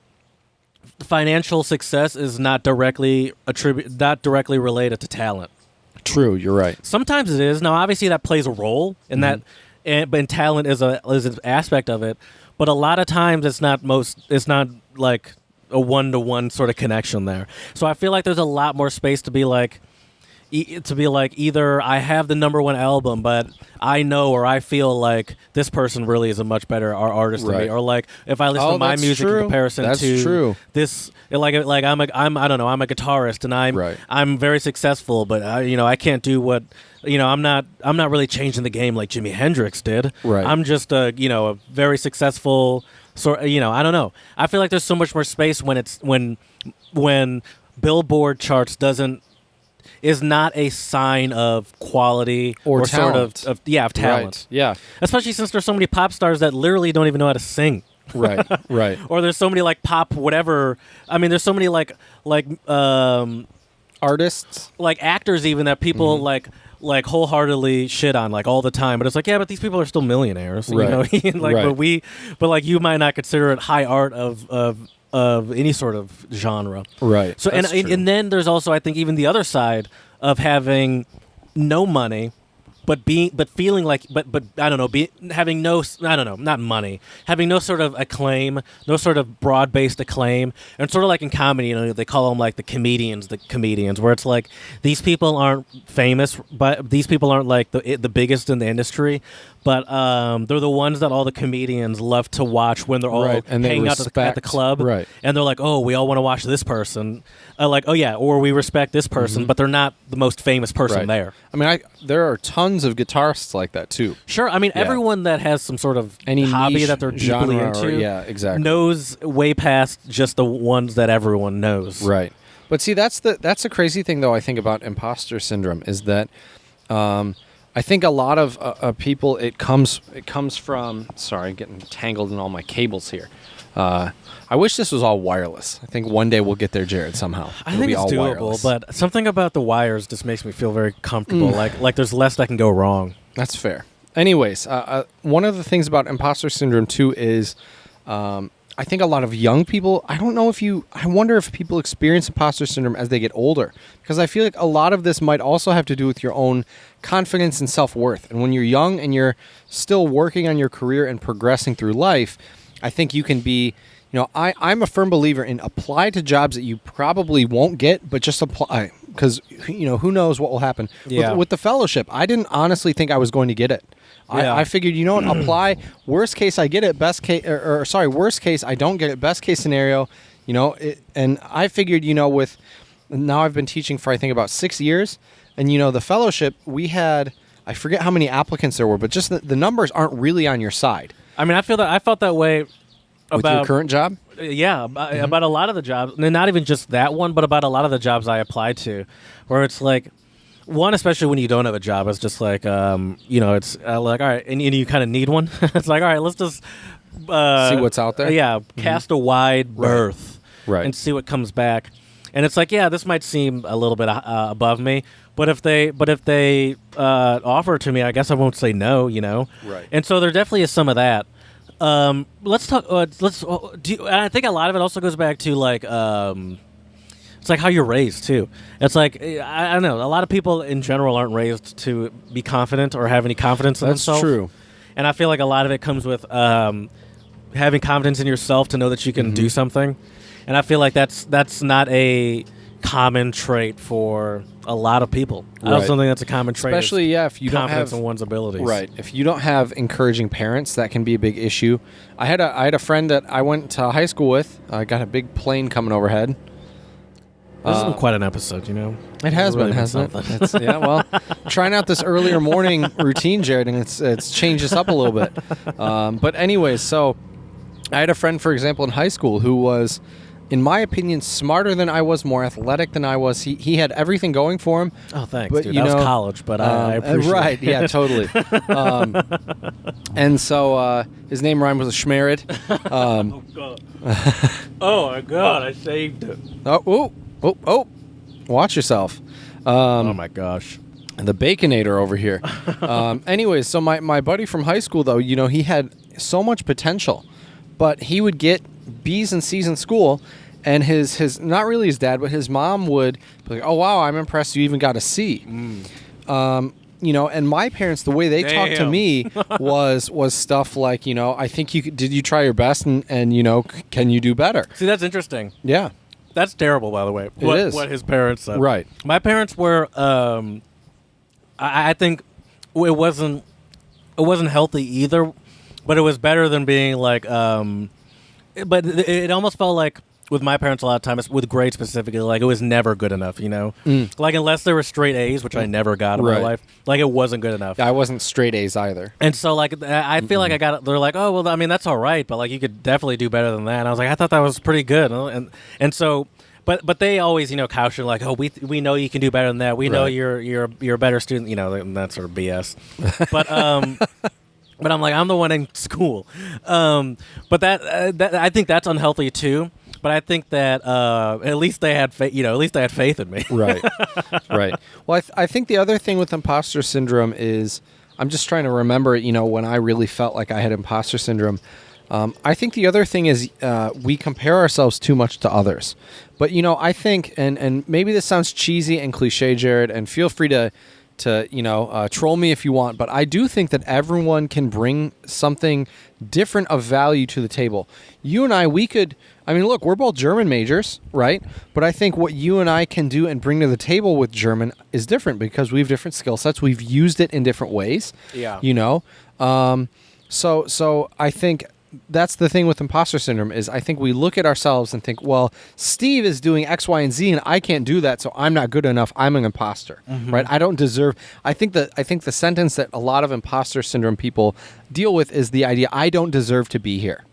success is not directly related to talent. True, you're right. Sometimes it is. Now, obviously, that plays a role in that, but talent is an aspect of it. But a lot of times, it's not like a one-to-one sort of connection there. So I feel like there's a lot more space to be like either I have the number one album, but I know or I feel like this person really is a much better artist than me, or like if I listen to my music in comparison to this, like I'm a guitarist and I'm very successful, but I can't do what I'm not really changing the game like Jimi Hendrix did. Right. I'm just a very successful. So I don't know. I feel like there's so much more space when Billboard charts doesn't is not a sign of quality Or sort talent. of talent. Right. Yeah. Especially since there's so many pop stars that literally don't even know how to sing. Right. Right. Or there's so many like pop whatever. I mean, there's so many like Artists. like actors even that people like wholeheartedly shit on like all the time, but it's like, yeah, but these people are still millionaires, Right. you know. Like, Right. but like you might not consider it high art of any sort of genre. Right. So That's true. and then there's also, I think, even the other side of having no money, but feeling like but I don't know, having no, I don't know, not money, having no sort of acclaim, no sort of broad based acclaim, and sort of like in comedy, you know, they call them like the comedians, where it's like these people aren't famous, but these people aren't like the biggest in the industry, but they're the ones that all the comedians love to watch when they're all Right, and they hanging out at the respect. club, Right. and they're like, oh, we all want to watch this person, like, oh yeah, or we respect this person, but they're not the most famous person Right. there. I mean, there are tons of guitarists like that too. Sure, I mean, Yeah. everyone that has some sort of Any hobby niche that they're deeply genre into, yeah, exactly. knows way past just the ones that everyone knows. Right. But see, that's the crazy thing, though, I think about imposter syndrome is that I think a lot of people, it comes from, sorry, getting tangled in all my cables here. I wish this was all wireless. I think one day we'll get there, Jared, somehow. I It'll think be it's all doable, wireless. but something about the wires just makes me feel very comfortable. Like there's less that can go wrong. That's fair. Anyways, one of the things about imposter syndrome, too, is I think a lot of young people, I wonder if people experience imposter syndrome as they get older. Because I feel like a lot of this might also have to do with your own confidence and self-worth. And when you're young and you're still working on your career and progressing through life, I think you can be, you know, I'm a firm believer in apply to jobs that you probably won't get, but just apply. Because, you know, who knows what will happen. Yeah. With the fellowship, I didn't honestly think I was going to get it. Yeah. I figured, you know what, apply. Worst case, I get it. Worst case, I don't get it. Best case scenario, you know. And I figured, you know, with now I've been teaching for I think about 6 years, and you know, the fellowship we had, I forget how many applicants there were, but just the numbers aren't really on your side. I mean, I felt that way With about your current job. Yeah, about a lot of the jobs, and not even just that one, but about a lot of the jobs I applied to, where it's like, one, especially when you don't have a job, it's just like, you know, it's like, all right, and you kind of need one. It's like, all right, let's just See what's out there? Yeah, cast a wide berth, Right. and see what comes back. And it's like, yeah, this might seem a little bit above me, but if they offer it to me, I guess I won't say no, you know. Right. And so there definitely is some of that. Let's talk. I think a lot of it also goes back to like, it's like how you're raised too. It's like I don't know. A lot of people in general aren't raised to be confident or have any confidence in That's themselves. true. And I feel like a lot of it comes with having confidence in yourself to know that you can do something. And I feel like that's not a common trait for a lot of people. I Right. don't think that's a common trait. Especially, yeah, if you don't confidence have in one's abilities. Right. If you don't have encouraging parents, that can be a big issue. I had a friend that I went to high school with. I got a big plane coming overhead. This has been quite an episode, you know. It has really been, hasn't something. it? Yeah, well, trying out this earlier morning routine, Jared, and it's changed us up a little bit. But anyways, so I had a friend, for example, in high school who was, in my opinion, smarter than I was, more athletic than I was. He had everything going for him. Oh, thanks, But, dude. you That was know, college, but I appreciate right, it. yeah, totally. And so his name rhymed with a Schmerid. Oh, my God. I saved it. Oh, watch yourself. Oh, my gosh. The Baconator over here. Anyways, so my buddy from high school, though, you know, he had so much potential, but he would get B's and C's in school, and his not really his dad, but his mom would be like, "Oh wow, I'm impressed you even got a C." You know, and my parents, the way they talked to Damn. me was stuff like, you know, I think did you try your best, and you know, can you do better? See, that's interesting. Yeah, That's terrible, by the way. It is. What his parents said. Right. My parents were, I think it wasn't healthy either, but it was better than being like, but it almost felt like with my parents a lot of times, with grades specifically, like it was never good enough, you know? Like unless there were straight A's, which I never got in my Right. life, like it wasn't good enough. I wasn't straight A's either. And so, like, I feel like they're like, oh, well, I mean, that's all right, but, like, you could definitely do better than that. And I was like, I thought that was pretty good. And so, But they always, caution like, oh, we know you can do better than that. We know Right. you're a better student. And that sort of BS. But but I'm like, I'm the one in school. But that I think that's unhealthy too. But I think that at least they had faith. At least they had faith in me. Right. Right. Well, I think the other thing with imposter syndrome is, I'm just trying to remember, when I really felt like I had imposter syndrome. I think the other thing is we compare ourselves too much to others. But, I think, and maybe this sounds cheesy and cliche, Jared, and feel free to troll me if you want, but I do think that everyone can bring something different of value to the table. You and I, look, we're both German majors, right? But I think what you and I can do and bring to the table with German is different because we have different skill sets. We've used it in different ways. Yeah. So I think that's the thing with imposter syndrome is I think we look at ourselves and think, well, Steve is doing X, Y, and Z, and I can't do that, so I'm not good enough. I'm an imposter, right? I don't deserve. I think the sentence that a lot of imposter syndrome people deal with is the idea I don't deserve to be here,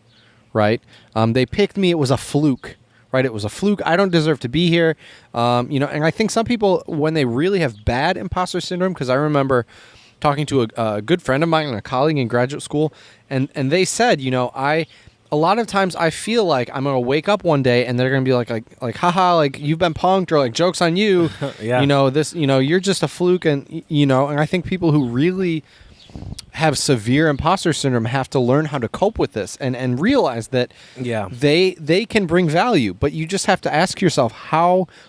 right? They picked me. It was a fluke, right? It was a fluke. I don't deserve to be here, And I think some people, when they really have bad imposter syndrome, because I remember talking to a good friend of mine and a colleague in graduate school, and they said, a lot of times I feel like I'm going to wake up one day and they're going to be like, haha, like you've been punked, or like joke's on you, Yeah. you're just a fluke. And, and I think people who really have severe imposter syndrome have to learn how to cope with this and realize that they can bring value, but you just have to ask yourself,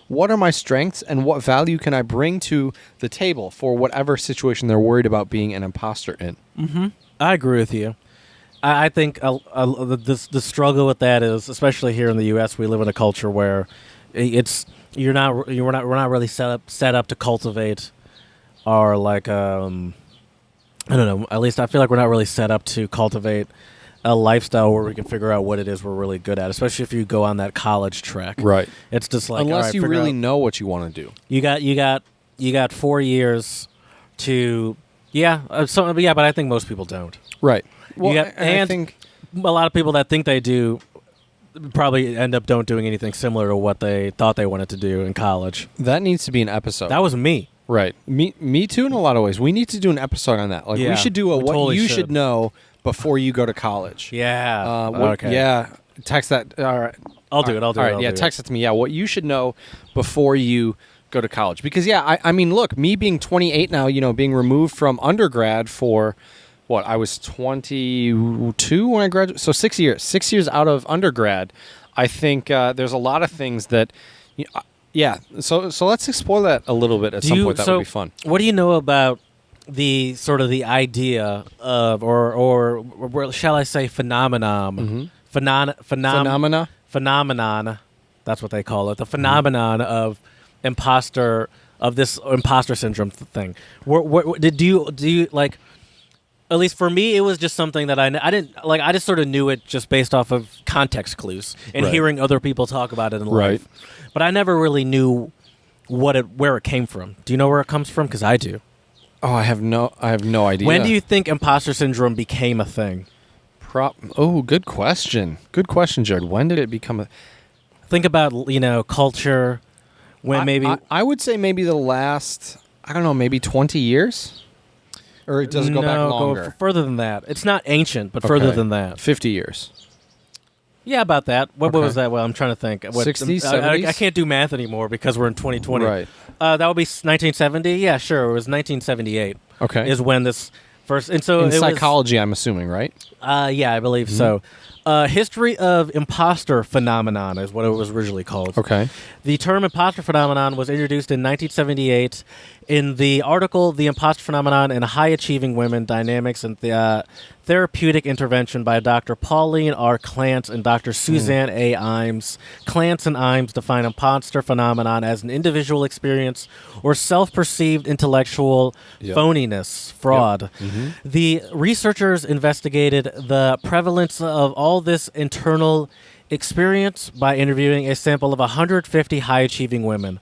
what are my strengths and what value can I bring to the table for whatever situation they're worried about being an imposter in. Mm-hmm. I agree with you. I think the struggle with that is, especially here in the U.S., we live in a culture where we're not really set up to cultivate our I don't know. At least I feel like we're not really set up to cultivate a lifestyle where we can figure out what it is we're really good at, especially if you go on that college track. Right. It's just like, unless all right, you really know what you want to do. You got 4 years to but I think most people don't. Right. Well, I think a lot of people that think they do probably end up don't doing anything similar to what they thought they wanted to do in college. That needs to be an episode. That was me. Right. Me too in a lot of ways. We need to do an episode on that. Like we should do what totally you should know before you go to college. Yeah. Okay. Yeah. Text that. All right. I'll do it. All right. Yeah. Text it to me. Yeah. What you should know before you go to college. Because I mean, look, me being 28 now, being removed from undergrad for what, I was 22 when I graduated. So 6 years. 6 years out of undergrad. I think there's a lot of things that. Yeah, so let's explore that a little bit at some point. That would be fun. What do you know about the sort of the idea of, or shall I say, phenomenon? Phenomena. Phenomenon. That's what they call it. The phenomenon of this imposter syndrome thing. Do you like? At least for me, it was just something that I didn't like. I just sort of knew it just based off of context clues and hearing other people talk about it in life. But I never really knew where it came from. Do you know where it comes from? Because I do. Oh, I have no idea. When do you think imposter syndrome became a thing? Good question. Good question, Jared. When did it become a? Think about culture. When I would say maybe the last, I don't know, maybe 20 years. Or it does go back longer? Go further than that. It's not ancient, but further than that. 50 years. Yeah, about that. What was that? Well, I'm trying to think. 60s, 70s? I can't do math anymore because we're in 2020. Right. That would be 1970? Yeah, sure. It was 1978. Okay. Is when this first... And so in psychology, I'm assuming, right? Yeah, I believe so. History of imposter phenomenon is what it was originally called. Okay. The term imposter phenomenon was introduced in 1978 in the article "The Imposter Phenomenon in High Achieving Women: Dynamics and Therapeutic Intervention" by Dr. Pauline R. Clance and Dr. Suzanne A. Imes. Clance and Imes define imposter phenomenon as an individual experience or self-perceived intellectual phoniness, fraud. Yep. Mm-hmm. The researchers investigated the prevalence of all this internal experience by interviewing a sample of 150 high-achieving women.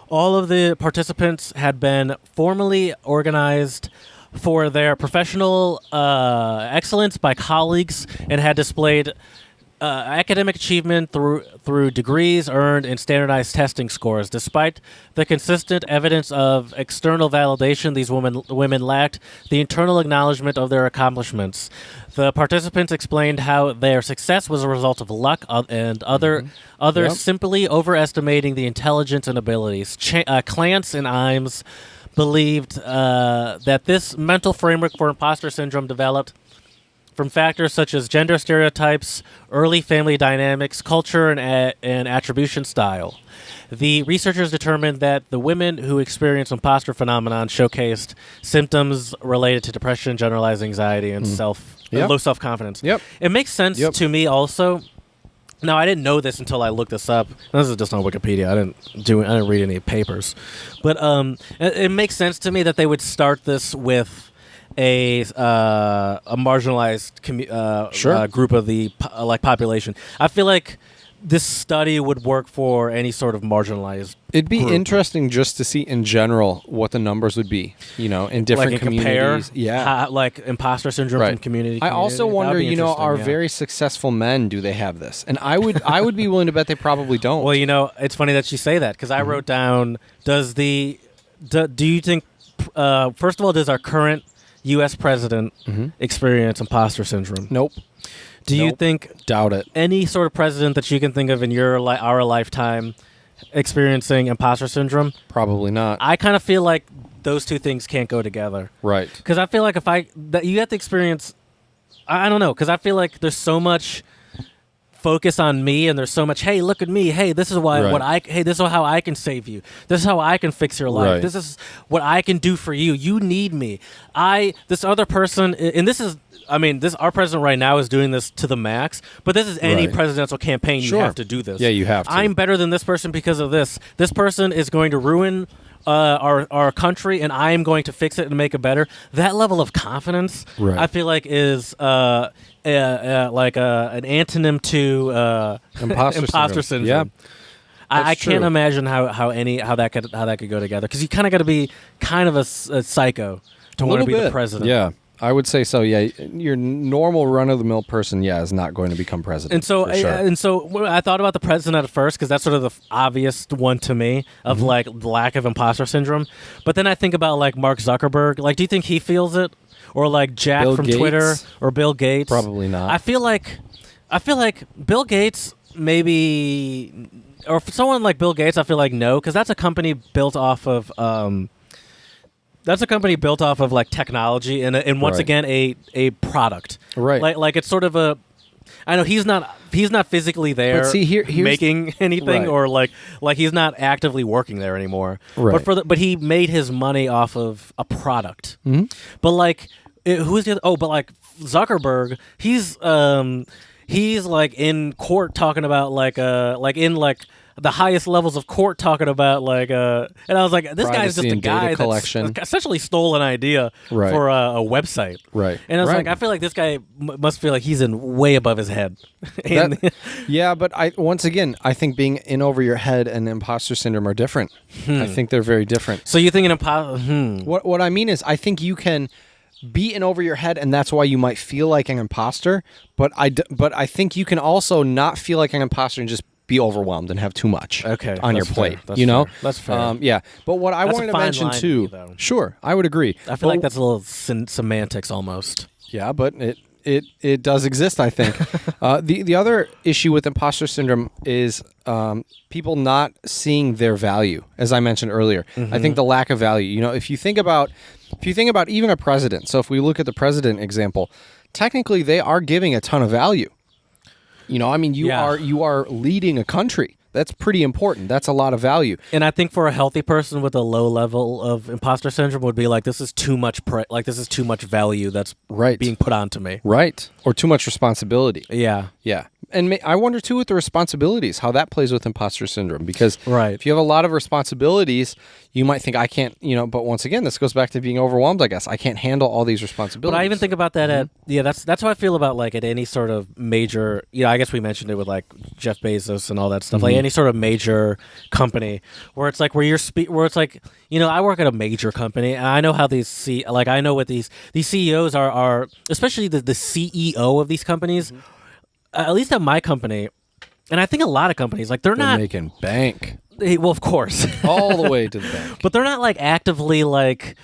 All of the participants had been formally organized for their professional excellence by colleagues and had displayed academic achievement through degrees earned and standardized testing scores. Despite the consistent evidence of external validation, these women lacked the internal acknowledgement of their accomplishments. The participants explained how their success was a result of luck and others simply overestimating the intelligence and abilities. Clance and Imes believed that this mental framework for imposter syndrome developed from factors such as gender stereotypes, early family dynamics, culture, and attribution style. The researchers determined that the women who experienced imposter phenomenon showcased symptoms related to depression, generalized anxiety, and low self-confidence. Yep. It makes sense to me also. Now, I didn't know this until I looked this up. This is just on Wikipedia. I didn't read any papers, but it makes sense to me that they would start this with a marginalized group of the population. I feel like this study would work for any sort of marginalized It'd be group. interesting just to see in general what the numbers would be, in different communities. Compare, like imposter syndrome from community. I also wonder, are very successful men, do they have this? And I would be willing to bet they probably don't. Well, it's funny that you say that because I wrote down, do you think, first of all, does our current U.S. president experience imposter syndrome? Nope. Do you think doubt it? Any sort of president that you can think of in our lifetime experiencing imposter syndrome? Probably not. I kind of feel like those two things can't go together. Right. Because I feel like you have to experience, I don't know, because I feel like there's so much focus on me and there's so much, hey, look at me, hey, this is this is how I can save you, this is how I can fix your life, this is what I can do for you, you need me, this other person, and this is, our president right now is doing this to the max, but this is any presidential campaign. You have to do this. Yeah, you have to. I'm better than this person because of this person is going to ruin our country, and I am going to fix it and make it better. That level of confidence, I feel like, is like an antonym to imposter syndrome. Yeah, I can't imagine how that could go together, because you kind of got to be kind of a psycho to want to be the president. Yeah. I would say so. Yeah, your normal run-of-the-mill person, is not going to become president. And so, I thought about the president at first because that's sort of the obvious one to me of like lack of imposter syndrome. But then I think about like Mark Zuckerberg. Like, do you think he feels it, or like Jack Bill from Gates? Twitter, or Bill Gates? Probably not. I feel like Bill Gates maybe, or for someone like Bill Gates, I feel like no, because that's a company built off of. That's a company built off of like technology and once again a product. Right. Like it's sort of a. I know he's not physically there. But see, here's making anything, or like he's not actively working there anymore. Right. But he made his money off of a product. Mm-hmm. But like who's the other? Oh, but like Zuckerberg, he's like in court talking about in the highest levels of court talking about and I was like, this guy's just a guy that's essentially stole an idea for a website. Right. And I was like, I feel like this guy must feel like he's in way above his head. Yeah, but once again, I think being in over your head and imposter syndrome are different. I think they're very different. So you think an imposter? What I mean is, I think you can be in over your head, and that's why you might feel like an imposter. But I think you can also not feel like an imposter and just be overwhelmed and have too much on your plate. That's fair. Yeah. But what I wanted to mention too, sure, I would agree. I feel like that's a little semantics almost. Yeah, but it does exist, I think. The other issue with imposter syndrome is people not seeing their value, as I mentioned earlier. I think the lack of value. If you think about even a president. So if we look at the president example, technically they are giving a ton of value. You are leading a country. That's pretty important. That's a lot of value. And I think for a healthy person with a low level of imposter syndrome would be like, this is too much this is too much value that's being put onto me. Right. Or too much responsibility. Yeah. Yeah. And I wonder too with the responsibilities, how that plays with imposter syndrome, because if you have a lot of responsibilities, you might think I can't, but once again, this goes back to being overwhelmed, I guess. I can't handle all these responsibilities. But I even think about that that's how I feel about like at any sort of major, I guess we mentioned it with like Jeff Bezos and all that stuff, like any sort of major company where it's like where it's like, I work at a major company and I know how I know what these CEOs are, especially the CEO of these companies. at least at my company, and I think a lot of companies, like they're not making bank well, of course, all the way to the bank, but they're not like actively like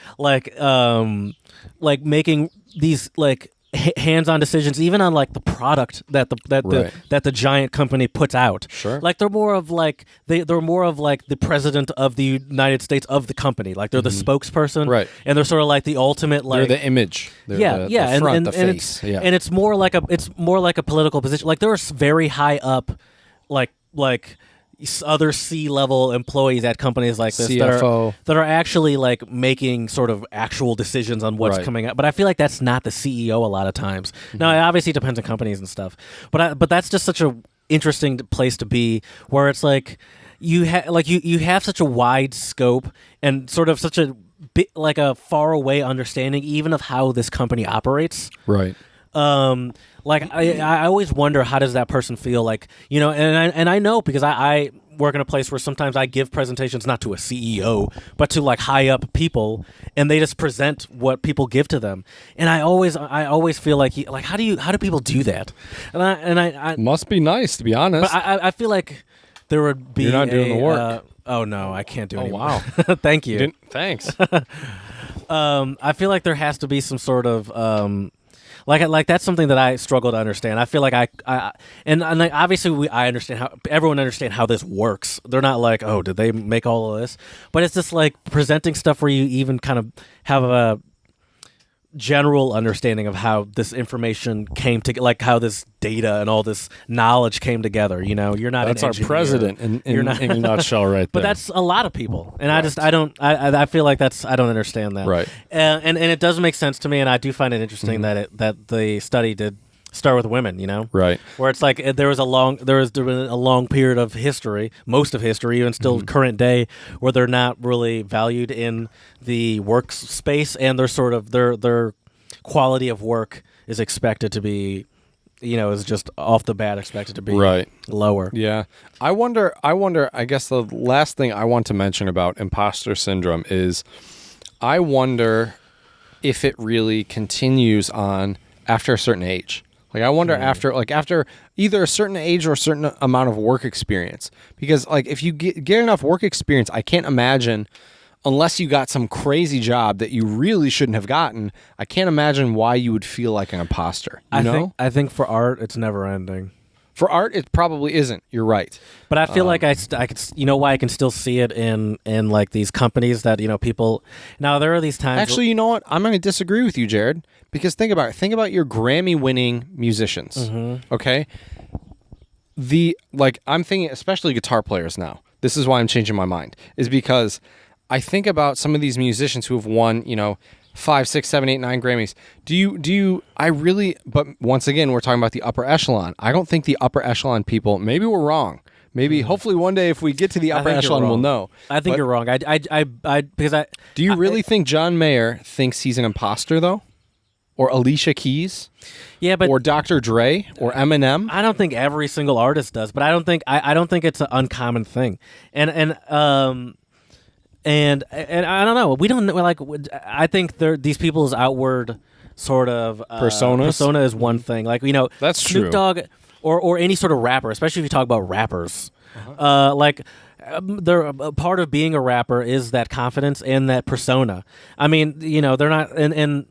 making these like hands-on decisions, even on like the product that the giant company puts out. Sure. Like they're more of like they're more of like the president of the United States of the company. Like they're the spokesperson, right? And they're sort of like the ultimate like they're the image. They're the front, the face. And it's more like a political position. Like there are very high up, like other C-level employees at companies like this CFO. that are actually like making sort of actual decisions on what's coming out. But I feel like that's not the CEO a lot of times. Now, it obviously depends on companies and stuff. But that's just such a interesting place to be, where it's like you have such a wide scope and sort of such a like a far away understanding even of how this company operates. Right. Like I always wonder, how does that person feel? Like, you know, and I know because I work in a place where sometimes I give presentations not to a CEO but to like high up people, and they just present what people give to them. And I always feel like how do people do that? And I must be nice, to be honest. But I feel like there would be You're not doing the work. Oh no, I can't do it. Oh anymore. wow. Thank you. Thanks. I feel like there has to be some sort of like that's something that I struggle to understand. I feel like I like obviously I understand how everyone understand how this works. They're not like, oh, did they make all of this? But it's just like presenting stuff where you even kind of have a general understanding of how this information came to, like how this data and all this knowledge came together. You know, you're not. That's an our engineer. in a nutshell, right there. But that's a lot of people, and I feel like I don't understand that. Right. And it does make sense to me, and I do find it interesting that the study did start with women. You know. Right. Where it's like there was a long period of history, most of history, even still current day, where they're not really valued in the workspace, and they're sort of their quality of work is expected to be, you know, is just off the bat expected to be lower. Yeah. I wonder, I guess the last thing I want to mention about imposter syndrome is I wonder if it really continues on after a certain age. Like I wonder after either a certain age or a certain amount of work experience, because like if you get enough work experience, I can't imagine, unless you got some crazy job that you really shouldn't have gotten, I can't imagine why you would feel like an imposter. I think for art, it's never ending. For art, it probably isn't. You're right. But I feel like I could, you know, why I can still see it in like these companies that, you know, people. Now there are these times. Actually, you know what? I'm going to disagree with you, Jared, because think about it. Think about your Grammy-winning musicians. Okay, I'm thinking, especially guitar players now. This is why I'm changing my mind. Is because I think about some of these musicians who have won, you know, 5, 6, 7, 8, 9 Grammys. But once again, we're talking about the upper echelon. I don't think the upper echelon people, maybe we're wrong. Maybe, hopefully one day if we get to the upper echelon, we'll know. I think you're wrong. Do you really think John Mayer thinks he's an imposter, though? Or Alicia Keys? Yeah, but... Or Dr. Dre? Or Eminem? I don't think every single artist does, but I don't think it's an uncommon thing. And I don't know. We don't like. I think these people's outward sort of persona is one thing. Like, you know, that's Snoop true. Dogg or any sort of rapper, especially if you talk about rappers. They're part of being a rapper is that confidence and that persona. I mean, you know, they're not and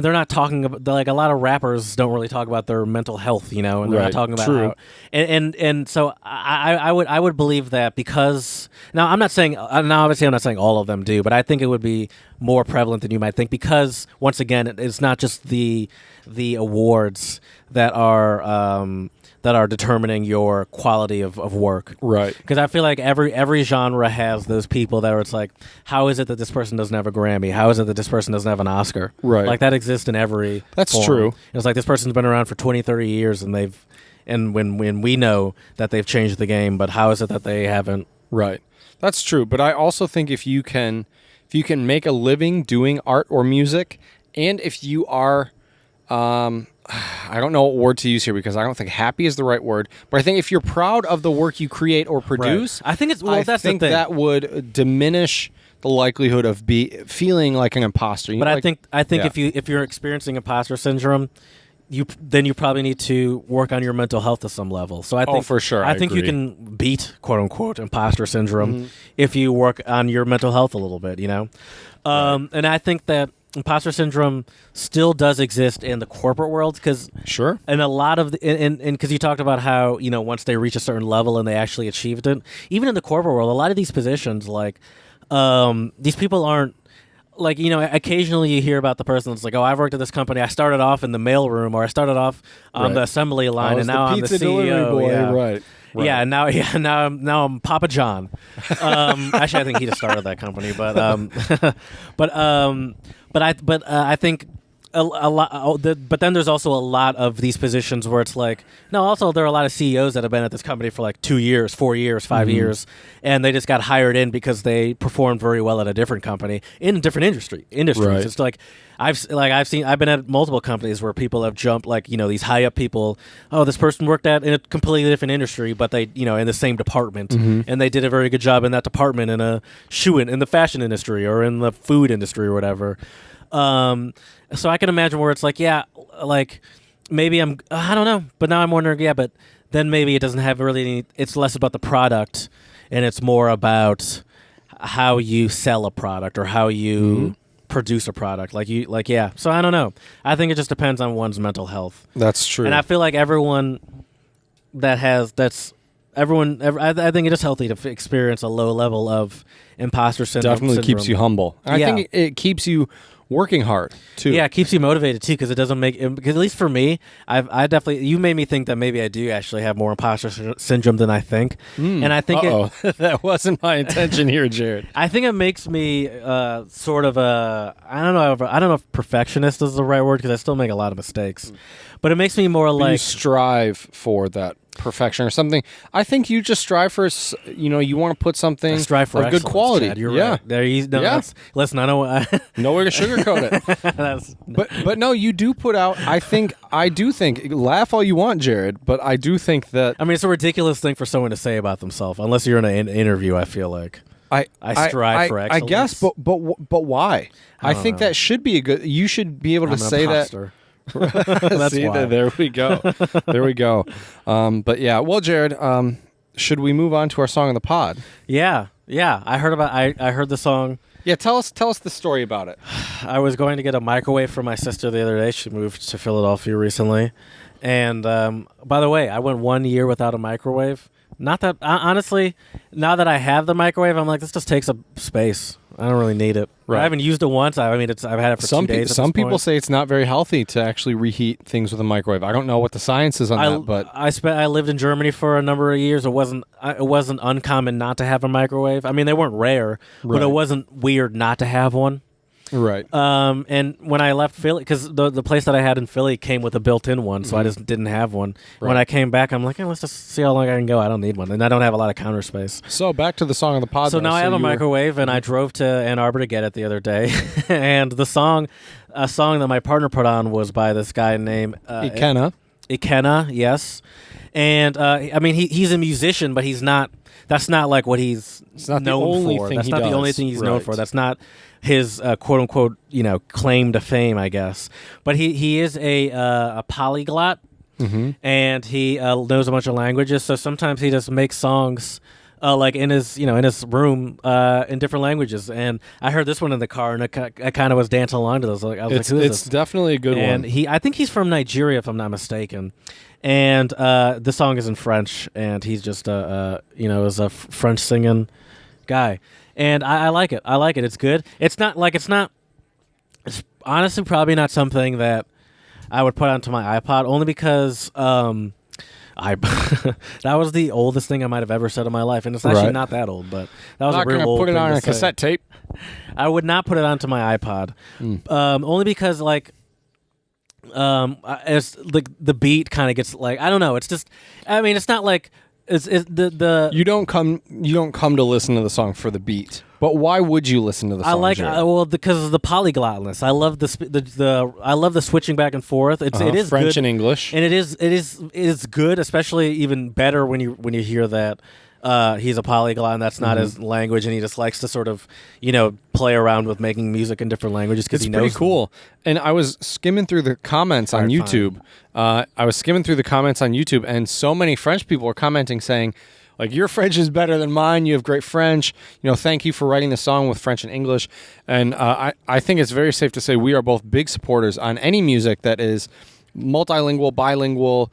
they're not talking about, like, a lot of rappers don't really talk about their mental health, you know, and they're not talking about true. how, and so I would believe that, because now obviously I'm not saying all of them do, but I think it would be more prevalent than you might think, because once again, it's not just the awards that are determining your quality of work. Right. Because I feel like every genre has those people that are, it's like, how is it that this person doesn't have a Grammy? How is it that this person doesn't have an Oscar? Right. Like, that exists in every That's form. true. It's like, this person's been around for 20, 30 years, and when we know that they've changed the game, but how is it that they haven't? Right. That's true. But I also think if you can make a living doing art or music, and if you are, I don't know what word to use here, because I don't think happy is the right word, but I think if you're proud of the work you create or produce, right. I think that's the thing. That would diminish the likelihood of feeling like an imposter. But I think if you're experiencing imposter syndrome, you probably need to work on your mental health to some level. So I think for sure, I think you agree. can beat quote unquote imposter syndrome if you work on your mental health a little bit, And I think that imposter syndrome still does exist in the corporate world because Sure. and a lot of and because you talked about how once they reach a certain level and they actually achieved it, even in the corporate world, a lot of these positions these people aren't. Occasionally you hear about the person that's like, oh, I've worked at this company. I started off in the mailroom, or I started off on the assembly line, and now I'm the pizza delivery CEO. boy. Yeah. Right. Yeah, now I'm Papa John. Actually, I think he just started that company, but I think a lot. But then there's also a lot of these positions where it's like, no. Also, there are a lot of CEOs that have been at this company for like 2 years, 4 years, 5 years, and they just got hired in because they performed very well at a different company in a different industries. Right. It's like I've been at multiple companies where people have jumped, these high up people. Oh, this person worked in a completely different industry, but they in the same department, and they did a very good job in that department in in the fashion industry or in the food industry or whatever. So I can imagine where it's like, maybe I don't know, but now I'm wondering, but then maybe it doesn't have really any, it's less about the product and it's more about how you sell a product or how you produce a product. So I don't know. I think it just depends on one's mental health. That's true. And I feel like I think it is healthy to experience a low level of imposter syndrome. Definitely keeps you humble. I think it keeps you working hard too. Yeah, it keeps you motivated too, because it doesn't because at least for me, I definitely, you made me think that maybe I do actually have more imposter syndrome than I think, and I think that wasn't my intention here, Jared. I think it makes me sort of I don't know if perfectionist is the right word, because I still make a lot of mistakes, but it makes me more You strive for that perfection or something. I think you just strive for, you want to put something of good quality. Chad, you're right. Listen, I don't no way to sugarcoat it. But no, you do put out. I do think. Laugh all you want, Jared, but I do think that. I mean, it's a ridiculous thing for someone to say about themselves, unless you're in an interview. I feel like I strive for excellence. I guess, but why? I think that should be a good. You should be able to say that. That's why. There we go. But yeah, well, Jared, should we move on to our song of the pod? Yeah. I heard the song. Yeah, tell us the story about it. I was going to get a microwave for my sister the other day. She moved to Philadelphia recently, and by the way, I went 1 year without a microwave. Not that honestly, now that I have the microwave, I'm like, this just takes up space. I don't really need it. Right. I haven't used it once. I've had it for 2 days. Some people say it's not very healthy to actually reheat things with a microwave. I don't know what the science is on that, but I lived in Germany for a number of years. It wasn't uncommon not to have a microwave. I mean, they weren't rare, but it wasn't weird not to have one. Right. And when I left Philly, because the place that I had in Philly came with a built-in one, so I just didn't have one. Right. When I came back, I'm like, let's just see how long I can go. I don't need one, and I don't have a lot of counter space. So back to the song of the pod. So now I have a microwave, and I drove to Ann Arbor to get it the other day. And a song that my partner put on was by this guy named Ikenna, yes. And I mean, he's a musician, but he's not. That's not like what he's known for. That's not the only thing he's known for. That's not his quote unquote claim to fame, I guess. But he is a polyglot, and he knows a bunch of languages. So sometimes he just makes songs like in his room in different languages. And I heard this one in the car, and I kind of was dancing along to this. I was like, who is this? It's definitely a good one. And I think he's from Nigeria, if I'm not mistaken. And the song is in French, and he's just is a French singing guy. And I like it. It's good. It's honestly probably not something that I would put onto my iPod, only because that was the oldest thing I might have ever said in my life, and it's actually not that old, but that was a real old thing to say. Not going to put it on a cassette tape. I would not put it onto my iPod, only because it's like the beat kind of gets like, I don't know. It's just, I mean, it's not like you don't come to listen to the song for the beat. But why would you listen to the song? Because of the polyglotness. I love I love the switching back and forth. It is French good, and English, and it is good, especially even better when you hear that he's a polyglot and that's not his language, and he just likes to sort of, play around with making music in different languages because he knows pretty cool. And I was skimming through the comments on YouTube. And so many French people were commenting saying, like, your French is better than mine. You have great French. Thank you for writing the song with French and English. And I think it's very safe to say we are both big supporters on any music that is multilingual, bilingual.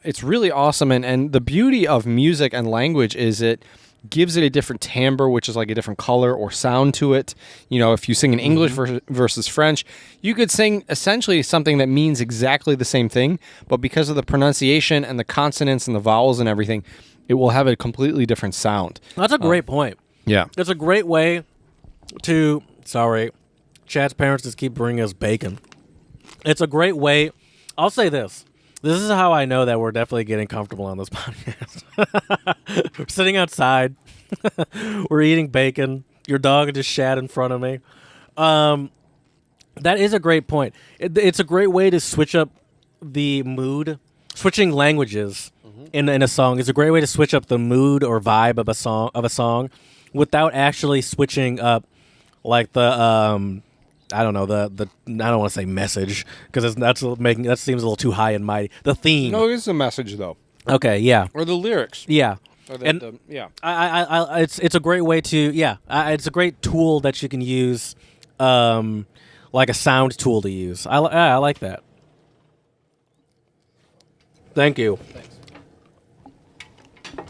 It's really awesome. And the beauty of music and language is it gives it a different timbre, which is like a different color or sound to it. If you sing in English versus French, you could sing essentially something that means exactly the same thing, but because of the pronunciation and the consonants and the vowels and everything, it will have a completely different sound. That's a great point. Yeah. It's a great way to... Sorry. Chad's parents just keep bringing us bacon. It's a great way... I'll say this. This is how I know that we're definitely getting comfortable on this podcast. We're sitting outside. We're eating bacon. Your dog just shat in front of me. That is a great point. It's a great way to switch up the mood. Switching languages in a song is a great way to switch up the mood or vibe of a song without actually switching up like the I don't know, the I don't want to say message because that seems a little too high and mighty. The theme. No, it's a message though. Okay, yeah. Or the lyrics. Yeah. Yeah. It's a great way to it's a great tool that you can use, like a sound tool to use. I like that. Thank you. Thanks.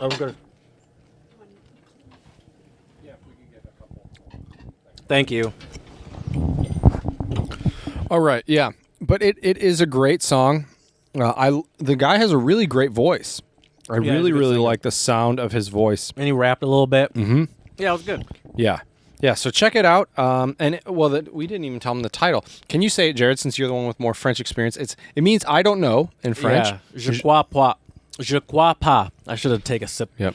I'm good. Yeah, if we could get a couple. Thank you. All right, yeah, but it is a great song. The guy has a really great voice. I really like the sound of his voice. And he rapped a little bit. Mm-hmm. Yeah, it was good. Yeah. So check it out. We didn't even tell him the title. Can you say it, Jared? Since you're the one with more French experience, it means I don't know in French. Yeah. Je crois pas. Je crois pas. I should have taken a sip. Yep.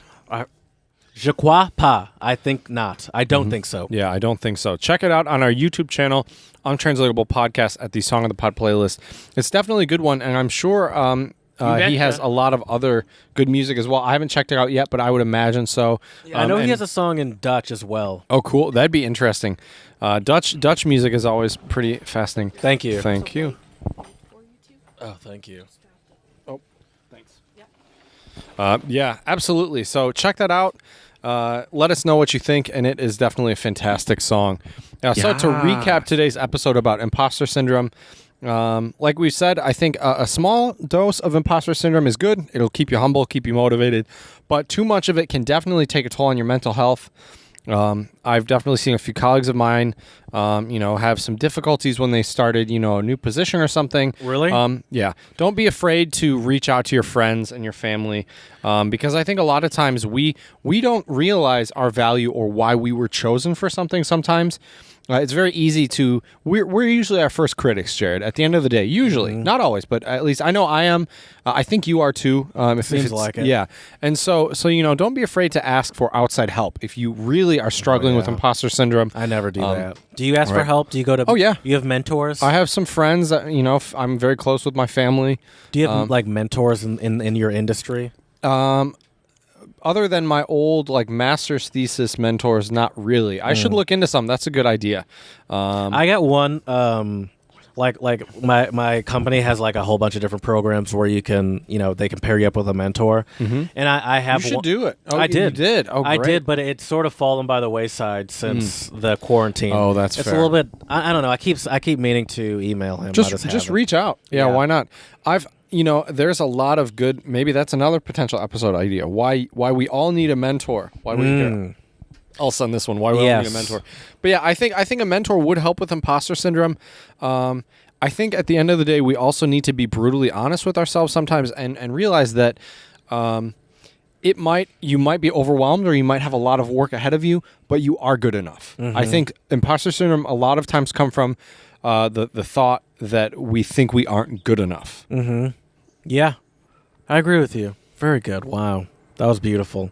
Je crois pas. I think not. I don't think so. Yeah, I don't think so. Check it out on our YouTube channel, Untranslatable Podcast, at the Song of the Pod playlist. It's definitely a good one, and I'm sure he has a lot of other good music as well. I haven't checked it out yet, but I would imagine so. Yeah, I know he has a song in Dutch as well. Oh, cool. That'd be interesting. Dutch music is always pretty fascinating. Thank you. Thank you. Oh, thank you. Oh, thanks. Yeah, absolutely. So check that out. Let us know what you think, and it is definitely a fantastic song. So to recap today's episode about imposter syndrome, like we said, I think a small dose of imposter syndrome is good. It'll keep you humble, keep you motivated, but too much of it can definitely take a toll on your mental health. I've definitely seen a few colleagues of mine, have some difficulties when they started, a new position or something. Really? Yeah. Don't be afraid to reach out to your friends and your family, because I think a lot of times we don't realize our value or why we were chosen for something sometimes. It's very easy to... We're usually our first critics, Jared, at the end of the day. Usually. Not always, but at least I know I am. I think you are too. Seems like it. Yeah. And so don't be afraid to ask for outside help. If you really are struggling with imposter syndrome... I never do that. Do you ask for help? Do you go to... Oh, yeah. You have mentors? I have some friends that, I'm very close with my family. Do you have, mentors in your industry? Other than my old master's thesis mentors, not really. I should look into some. That's a good idea. I got one. My company has a whole bunch of different programs where you can they can pair you up with a mentor. And I have. You should do it. Oh, I did. You did. Oh, great. I did, but it's sort of fallen by the wayside since the quarantine. Oh, that's it's fair. a little bit. I don't know. I keep meaning to email him. Just reach out. Yeah, why not? There's a lot of good. Maybe that's another potential episode idea. Why we all need a mentor? Why we care. I'll send this one. Why we all need a mentor? But yeah, I think a mentor would help with imposter syndrome. I think at the end of the day, we also need to be brutally honest with ourselves sometimes and realize that you might be overwhelmed or you might have a lot of work ahead of you, but you are good enough. I think imposter syndrome a lot of times come from the thought that we think we aren't good enough. Yeah, I agree with you. Very good. Wow, that was beautiful.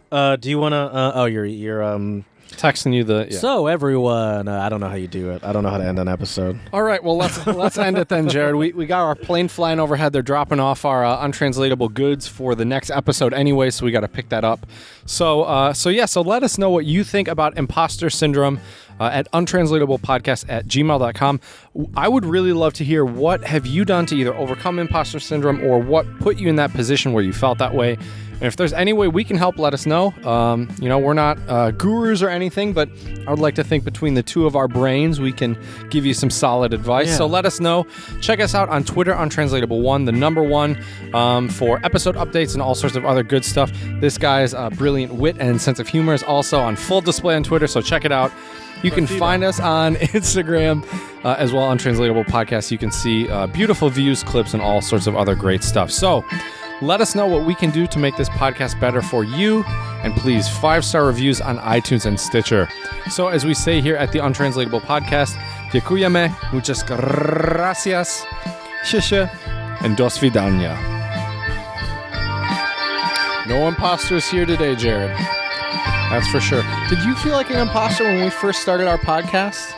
Do you want to? You're Texting you the. Yeah. So everyone, I don't know how you do it. I don't know how to end an episode. All right, well let's end it then, Jared. We got our plane flying overhead. They're dropping off our untranslatable goods for the next episode anyway, so we got to pick that up. So let us know what you think about imposter syndrome at untranslatablepodcast@gmail.com. I would really love to hear what have you done to either overcome imposter syndrome or what put you in that position where you felt that way. And if there's any way we can help, let us know. We're not gurus or anything, but I would like to think between the two of our brains, we can give you some solid advice. Yeah. So let us know. Check us out on Twitter, Untranslatable1, the number one, for episode updates and all sorts of other good stuff. This guy's brilliant wit and sense of humor is also on full display on Twitter, so check it out. You can find us on Instagram as well, Untranslatable Podcast. You can see beautiful views, clips, and all sorts of other great stuff. So let us know what we can do to make this podcast better for you. And please, 5-star reviews on iTunes and Stitcher. So as we say here at the Untranslatable Podcast, dziękujemy, muchas gracias, shisha, and dos vidania. No imposters here today, Jared. That's for sure. Did you feel like an imposter when we first started our podcast?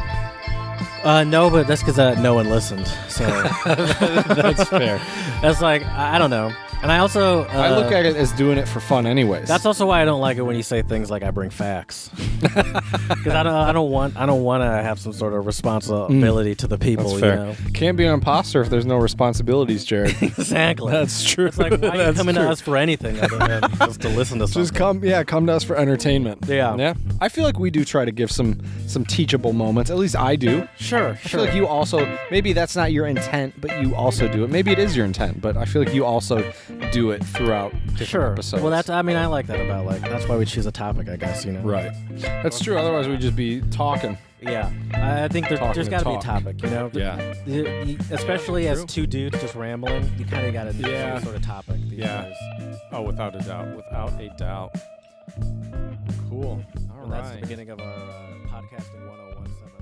No, but that's because no one listened. So That's fair. that's like I don't know. And I also I look at it as doing it for fun anyways. that's also why I don't like it when you say things like I bring facts. Because I don't want to have some sort of responsibility to the people. That's fair. You know? Can't be an imposter if there's no responsibilities, Jared. Exactly. That's true. It's like, why are you That's coming true. to us for anything other than just to listen to something? Just come to us for entertainment. Yeah. I feel like we do try to give some teachable moments. At least I do. Sure. I feel like you also, maybe that's not your intent, but you also do it. Maybe it is your intent, but I feel like you also do it throughout different episodes. Well, I like that about that's why we choose a topic, I guess, you know. Right. That's true. Otherwise, we'd just be talking. Yeah. I think there's Talking got to be a talk. topic, you know. Yeah. Especially as True. two dudes just rambling, you kind of got to do some sort of topic these days. Oh, without a doubt. Without a doubt. Cool. All And that's the right. beginning of our podcasting 1017.